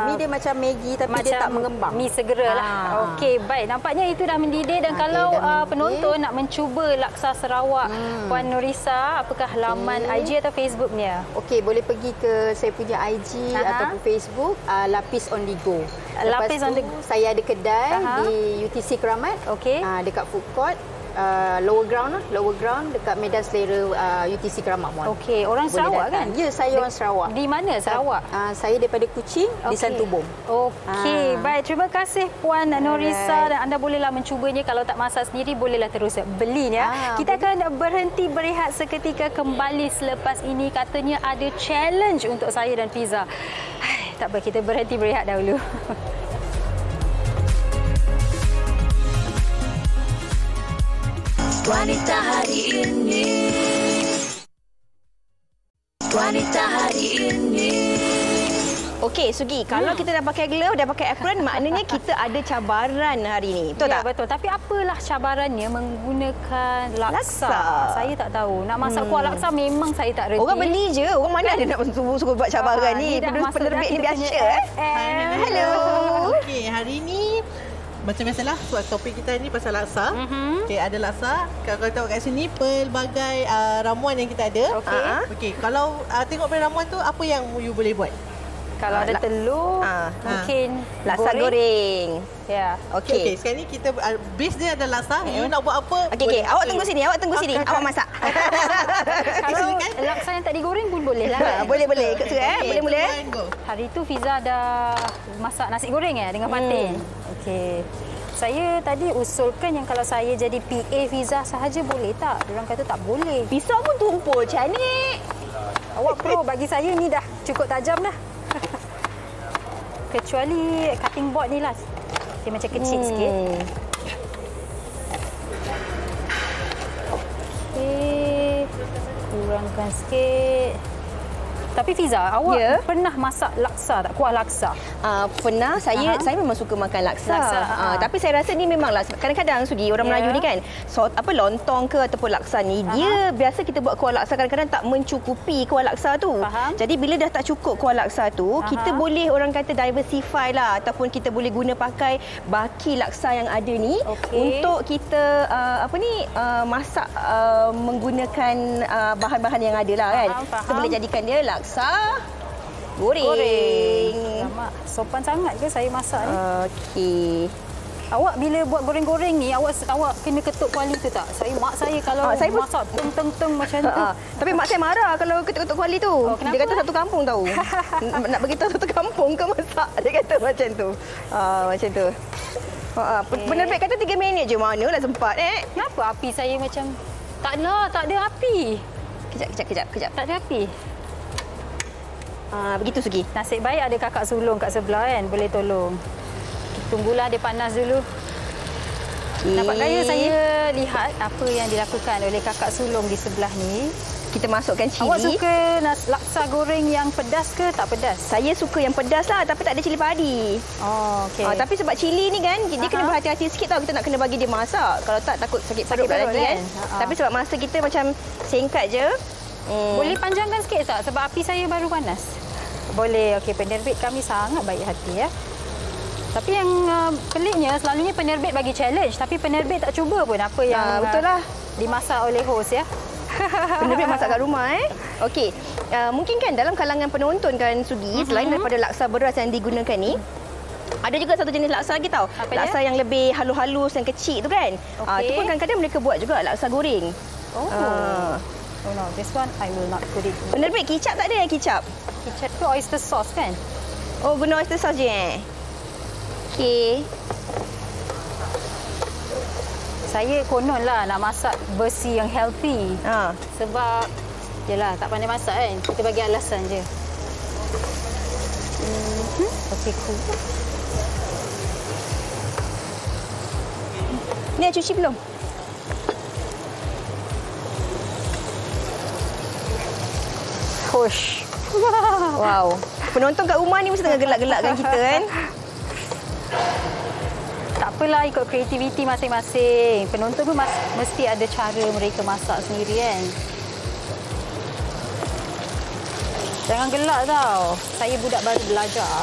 mi dia macam Maggi tapi macam dia tak mengembang. Mi segera lah. Okey, baik. Nampaknya itu dah mendidih dan kalau penonton nak mencuba laksa Sarawak Puan Nurisa, apakah laman IG atau Facebooknya? Okey, boleh pergi ke saya punya IG ataupun Facebook Lapis on the Go. Lapis on the Go. Saya ada kedai di UTC Keramat. Okey. Dekat food court. Lower ground dekat Medan Selera UTC Keramat Mall. Okey, orang Sarawak kan? Ya, saya orang Sarawak. Di mana Sarawak? Saya daripada Kuching, di Santubong. Okey, baik. Terima kasih Puan Nurisa dan anda bolehlah mencubanya. Kalau tak masak sendiri, bolehlah terus belinya. Kita akan berhenti berehat seketika, kembali selepas ini. Katanya ada challenge untuk saya dan Fiza. Tak apa, kita berhenti berehat dahulu. Wanita hari ini, wanita hari ini. Okey, Sugi, kalau kita dah pakai glove, dah pakai apron, maknanya kita ada cabaran hari ini. Betul tak? Betul. Tapi apalah cabarannya menggunakan laksa? Saya tak tahu. Nak masak kuah laksa memang saya tak reti. Orang beli je. Orang mana ada nak suruh buat cabaran ni? Penerbit ni biasa. Hello. Okey, hari ni macam biasalah topik kita ni pasal laksa. Okey, ada laksa. Kalau tengok kat sini pelbagai ramuan yang kita ada. Okey, kalau tengok pada ramuan tu apa yang you boleh buat? Kalau ada telur, mungkin laksa goreng. Ya. Okey, sekarang ni kita base dia ada laksa. You nak buat apa? Okey, awak tunggu sini. Awak masak. Kalau laksa yang tak digoreng pun boleh lah. Boleh. Ikut saya. Boleh. Hari tu Fiza dah masak nasi goreng dengan patin. Okey. Saya tadi usulkan yang kalau saya jadi PA Fiza sahaja boleh tak? Diorang kata tak boleh. Pisau pun tumpul cantik. Awak pro, bagi saya ni dah cukup tajam dah. Kecuali cutting board ni lah. Dia macam kecil sikit. Okey. Kurangkan sikit. Tapi Fiza, awak pernah masak laksa tak? Kuah laksa? Pernah. Saya memang suka makan laksa. Tapi saya rasa ni memanglah kadang-kadang Sugi orang Melayu ni kan, lontong ke ataupun laksa ni, dia biasa kita buat kuah laksa kadang-kadang tak mencukupi kuah laksa tu. Jadi bila dah tak cukup kuah laksa tu, kita boleh orang kata diversify lah, ataupun kita boleh guna pakai baki laksa yang ada ni untuk kita masak menggunakan bahan-bahan yang ada lah kan. Kita boleh jadikan dia laksa goreng. Sopan sangat ke saya masak ni? Okey. Awak bila buat goreng-goreng ni, awak kena ketuk kuali tu tak? Mak saya kalau saya masak teng macam tu. Tapi mak saya marah kalau ketuk-ketuk kuali tu. Dia kata satu kampung tahu. Nak beritahu satu kampung ke masak. Dia kata macam tu. Macam tu. Penerbit kata 3 minit je. Manalah sempat Kenapa api saya macam tak ada api? Kejap. Tak ada api. Begitu Sugi. Nasib baik ada kakak sulung kat sebelah kan, boleh tolong. Tunggulah dia panas dulu. Nampak gaya saya lihat apa yang dilakukan oleh kakak sulung di sebelah ni. Kita masukkan cili. Awak suka laksa goreng yang pedas ke tak pedas? Saya suka yang pedas lah, tapi tak ada cili padi. Okey. Tapi sebab cili ni kan, dia kena berhati-hati sikit tau. Kita nak kena bagi dia masak. Kalau tak, takut sakit perut lagi kan. Tapi sebab masa kita macam singkat je. Boleh panjangkan sikit tak? Sebab api saya baru panas. Boleh. Okey, penerbit kami sangat baik hati ya. Tapi yang peliknya, selalunya penerbit bagi challenge. Tapi penerbit tak cuba pun apa yang betul lah dimasak oleh host ya. Penerbit masak kat rumah Okey. Mungkin kan dalam kalangan penonton kan Sugi, selain daripada laksa beras yang digunakan ni, ada juga satu jenis laksa lagi tau. Laksa yang lebih halus-halus, yang kecil tu kan. Itu pun kadang-kadang mereka buat juga laksa goreng. Oh no, this one I will not put it. Penerbit, kicap tak ada kicap? Kicap tu oyster sauce kan? Oh, guna oyster sauce je Okey. Saya konon lah nak masak versi yang healthy. Sebab yelah tak pandai masak kan. Kita bagi alasan je. Okey, cool. Ni cuci belum? Hush. Wow. Penonton kat rumah ni mesti tengah gelak-gelakkan kita kan. Tak apalah, ikut kreativiti masing-masing. Penonton pun mesti ada cara mereka masak sendiri kan. Jangan gelak tau. Saya budak baru belajar.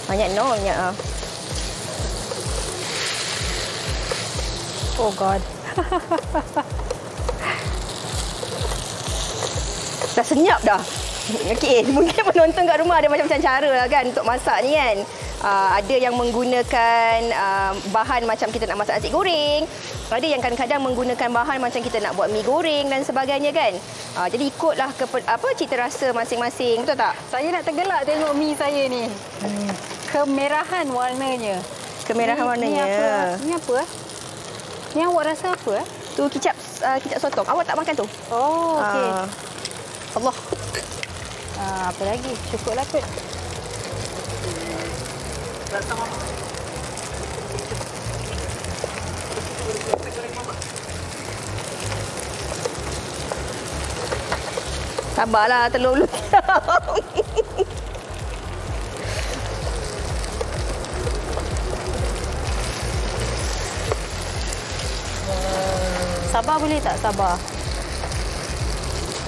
Banyak Oh God. Dah senyap dah. Okey, mungkin penonton kat rumah ada macam-macam cara lah kan untuk masak ni kan. Ada yang menggunakan bahan macam kita nak masak nasi goreng. Ada yang kadang-kadang menggunakan bahan macam kita nak buat mi goreng dan sebagainya kan. Jadi ikutlah cita rasa masing-masing, betul tak? Saya nak tergelak tengok mi saya ni. Kemerahan warnanya. Warnanya. Ni apa? Ni awak rasa apa? Tu kicap sotong. Awak tak makan tu? Oh, okey. Allah. Apa lagi? Cukuplah kot. Sabarlah telur lu. Sabar boleh tak? Sabar.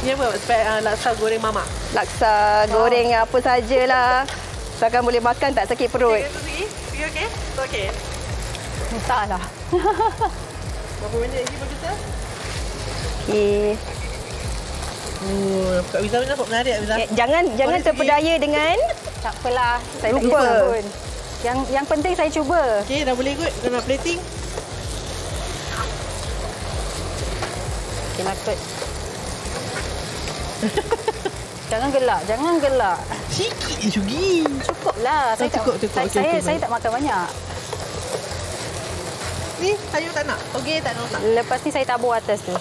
Ni apa? Laksa goreng mamak. Laksa goreng apa sajalah. Takkan boleh makan tak sakit perut. Okey? Okey. Entahlah. Berapa minit lagi kita? Okey. Kak Wiza nampak menarik, Wiza. Jangan terpedaya dengan tak apalah. Saya lupa. Yang penting saya cuba. Okey, dah boleh kot. Kita nak plating. Okey, nak kot. Jangan gelak. Sikit je Syugi. Cukuplah. Saya tak makan banyak. Ni, sayur tak nak? Okey, tak nak. Lepas ni saya tabur atas tu.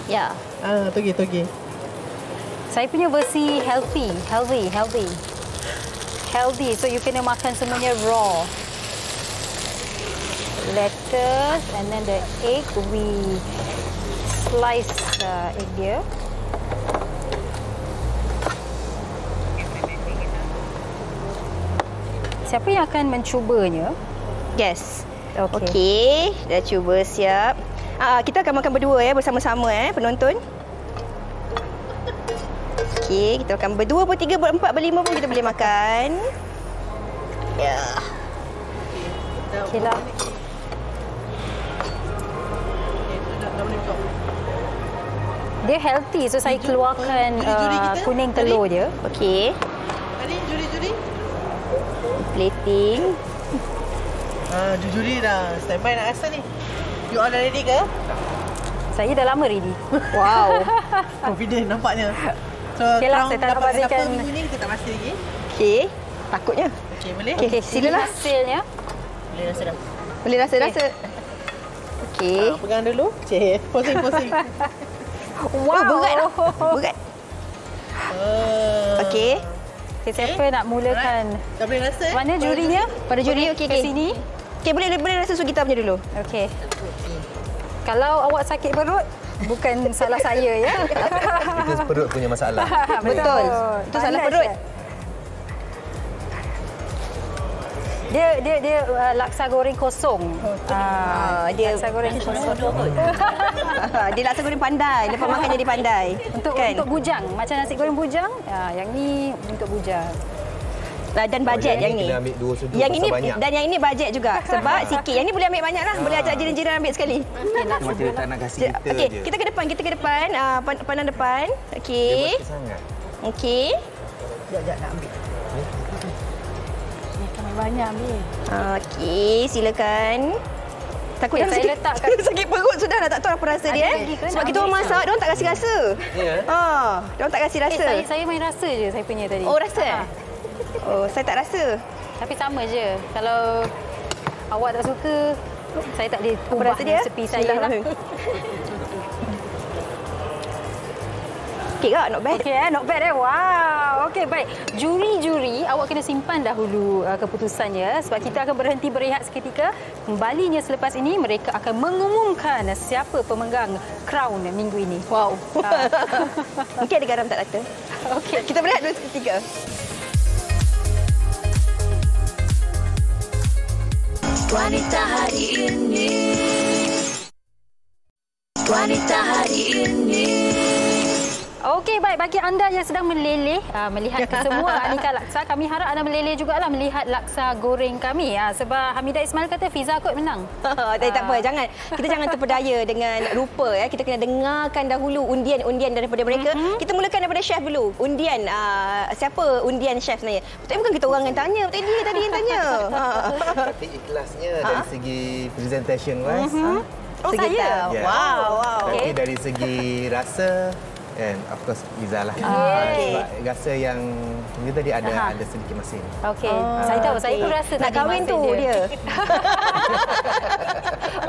Ya. Toge. Saya punya versi healthy. So you kena makan semuanya raw. Lettuce and then the egg, we slice the egg dia. Siapa yang akan mencubanya? Yes. Okey, dah cuba siap. Kita akan makan berdua bersama-sama penonton. Okey, kita akan berdua, bertiga, berempat, berlima pun kita boleh makan. Ya. Okeylah. Dia healthy, so saya keluarkan kuning telur dia. Okey. Tadi juri-juri. Plating. Juri dah standby nak rasa ni. You all dah ready ke? Saya dah lama ready. Wow. Confident nampaknya. So, okeylah, saya tak dapat pastikan minggu ni kita tak pasti lagi. Okey. Takutnya. Okey, boleh? Okey, silalah. Hasilnya. Boleh rasa. Okey. Pegang dulu. Cik, posing. Wow, berat. Okey. Siapa nak mulakan? Dah boleh rasa? Mana jurinya? Pada juri, okey. Ke sini. Okey, boleh rasa Sugita punya dulu. Okey. Kalau awak sakit perut, bukan salah saya ya. Itu perut punya masalah. Betul. Itu salah perut. Dia laksa goreng kosong. Dia laksa goreng kosong. Dia laksa goreng pandai. Lepas makan jadi pandai. Untuk bujang, macam nasi goreng bujang. Yang ni untuk bujang. Dan bajet yang ni. Kena ambil 2 sudu yang ini banyak. Dan yang ini bajet juga. Sebab sikit. Yang ni boleh ambil banyak lah. Boleh ajak jiran-jiran ambil sekali. Macam dia tak nak kasih kita Okey, je. kita ke depan. Pandang depan. Okey. Okey. Sekejap nak ambil. Banyak ambil. Okey, silakan. Takut saya letakkan sakit perut sudah dah tak tahu apa rasa dia. Sebab kita orang masak, dia orang tak kasi rasa. Ya. Dia orang tak kasi rasa. Saya main rasa je saya punya tadi. Oh, rasa? Oh, saya tak rasa. Tapi sama je. Kalau awak tak suka, saya tak boleh ubah rasa dia? resepi saya lah. Okey ke? Not bad. Okey, not bad Wow. Okey, baik. Juri-juri, awak kena simpan dahulu keputusannya sebab kita akan berhenti berehat seketika. Kembalinya selepas ini, mereka akan mengumumkan siapa pemegang crown minggu ini. Wow. Mungkin ada garam tak rata. Okey, kita berehat dulu seketika. Wanita hari ini. Wanita hari ini. Okey, baik. Bagi anda yang sedang meleleh melihat semua aneka laksa, kami harap anda meleleh jugalah melihat laksa goreng kami. Sebab Hamidah Ismail kata Fiza kot menang. Tak apa, kita jangan terpedaya dengan rupa. Kita kena dengarkan dahulu undian-undian daripada mereka. Kita mulakan daripada chef dulu. Undian, siapa undian chef sebenarnya? Betul bukan kita orang yang tanya, betul dia tadi yang tanya. Tapi ikhlasnya dari segi presentation wise. Oh, saya? Yeah. Wow. Tapi dari segi rasa, and of course Izzah lah. Sebab rasa yang dia tadi ada sedikit masin. Okey. Saya tahu, saya pun rasa nak kahwin tu dia.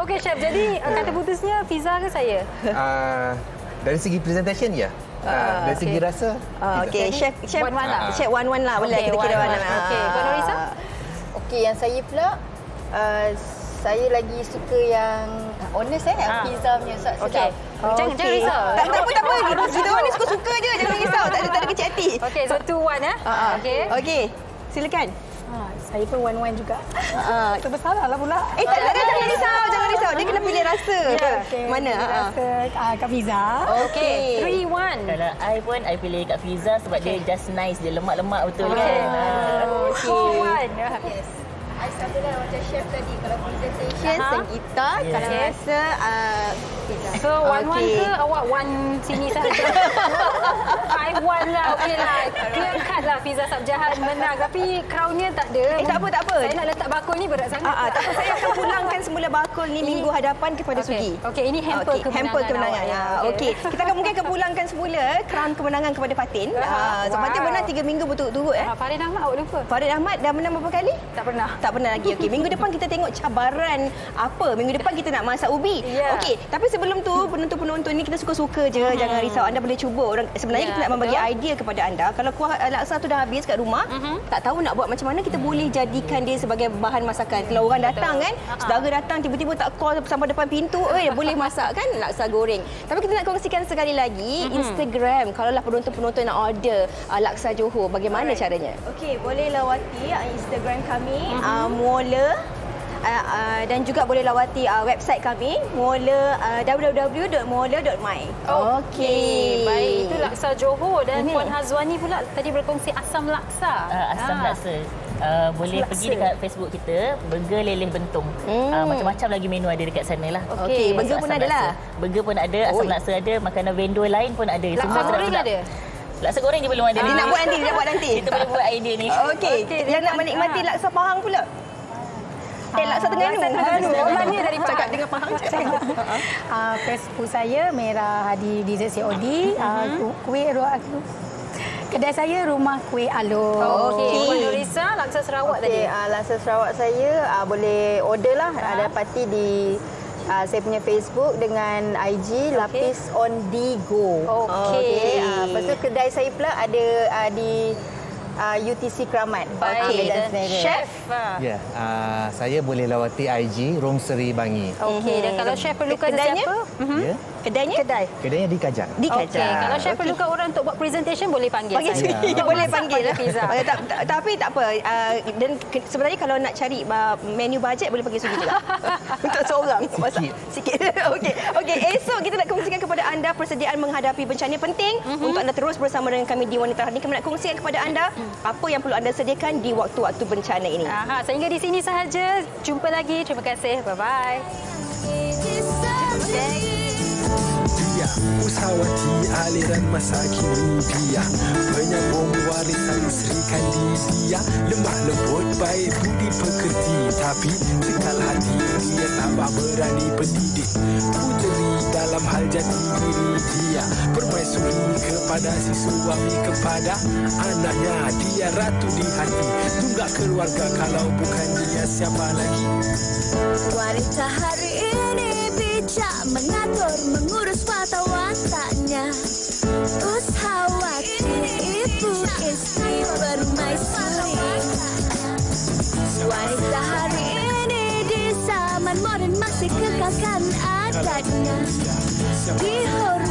Okey chef, jadi kata putusnya Fiza ke saya? Dari segi presentation ya. Dari segi rasa. Okey, chef one lah. Chef one lah boleh kita kira one lah. Okey, Puan Norisa? Okey, yang saya pula saya lagi suka yang honest yang pizza punya sedap. Jangan risau. Tak apa. Kita orang ni suka-suka je. Jangan risau. Tak ada kecil hati. Okey, so 2-1 ya. Okey. Silakan. Saya pun one juga. Terbersalah lah pula. Jangan risau. Dia kena pilih rasa. Mana? Rasa Kak Fiza. Okey, 3-1. Kalau I pun, I pilih Kak Fiza sebab dia just nice. Dia lemak-lemak betul kan. 4-1. Yes. I selalulah macam chef tadi. Kalau presentation, kita. Kalau rasa So, 1-1 ke awak 1 sini sahaja? 5-1 lah, okey lah. Clear cut lah Fiza Sabjahan menang. Tapi crownnya tak ada. Tak apa. Saya nak letak bakul ni berat sangat. Tak apa, saya akan pulangkan semula bakul ni minggu hadapan kepada Sugi. Okey, ini hamper kemenangan. Okey. Kita akan mungkin pulangkan semula crown kemenangan kepada Fatin. So, Fatin menang 3 minggu berturut-turut. Farid Ahmad awak lupa? Farid Ahmad dah menang berapa kali? Tak pernah. Tak pernah lagi. Okey, minggu depan kita tengok cabaran apa. Minggu depan kita nak masak ubi. Okey, tapi sebelum tu penonton-penonton ni kita suka-suka je. Jangan risau, anda boleh cuba. Sebenarnya kita nak membagi idea kepada anda. Kalau kuah laksa tu dah habis kat rumah, tak tahu nak buat macam mana, kita boleh jadikan dia sebagai bahan masakan. Kalau orang datang kan, saudara datang tiba-tiba tak call sampai depan pintu, boleh masak kan laksa goreng. Tapi kita nak kongsikan sekali lagi Instagram. Kalaulah penonton-penonton nak order laksa Johor, bagaimana caranya? Okey, boleh lawati Instagram kami Muola. Dan juga boleh lawati website kami www.muola.my. Okey, baik. Itu laksa Johor. Dan Puan Hazwani pula tadi berkongsi asam laksa. Asam laksa. Boleh pergi dekat Facebook kita, Burger Leleh Bentung. Macam-macam lagi menu ada dekat sana lah. Okey, burger pun ada lah. Burger pun ada, asam laksa ada, makanan vendor lain pun ada. Laksa goreng ada? Laksa goreng dia belum ada. Dia nak buat nanti. Kita boleh buat idea ni. Okey, yang nak menikmati laksa Pahang pula. Laksa Terengganu. Mana dari cakap dengan Pahang. Facebook saya Merah Hadi Dessert COD. Kedai saya Rumah Kuih Alor. Okey. Puan Nurisa, laksa Sarawak tadi. Laksa Sarawak saya boleh order lah. Dapati di saya punya Facebook dengan IG Lapis on the Go. Okey. Lepas tu kedai saya pula ada di UTC Kramat. Baik. Chef? Ya, saya boleh lawati IG Romseri Bangi. Okey, dan kalau chef perlukan siapa? Kedainya? Kedainya di Kajang. Di Kajang. Okey, kalau chef perlukan orang untuk buat presentation boleh panggil saya. Boleh panggil. Tapi tak apa. Dan sebenarnya kalau nak cari menu bajet boleh panggil Sugi juga. Untuk seorang. Sikit. Okey, esok kita nak kongsikan kepada anda persediaan menghadapi bencana penting untuk anda terus bersama dengan kami di Wanita Hari ini. Kami nak kongsikan kepada anda apa yang perlu anda sediakan di waktu-waktu bencana ini. Sehingga di sini sahaja. Jumpa lagi. Terima kasih. Bye-bye. Usahawati aliran masa kini dia penyambung warisan Sri Kandi dia, lemah lembut baik budi pekerti, tapi sekal hati dia tambah berani pendidik. Puteri dalam hal jati diri dia, permaisuri kepada si suami, kepada anaknya dia ratu di hati. Tunggak keluarga, kalau bukan dia siapa lagi? Wanita hari ini bijak mengatur, mengurus watak-wataknya. Usahawati, ibu istri permaisuri. Wanita hari ini di zaman modern masih kekalkan adatnya. Dihormati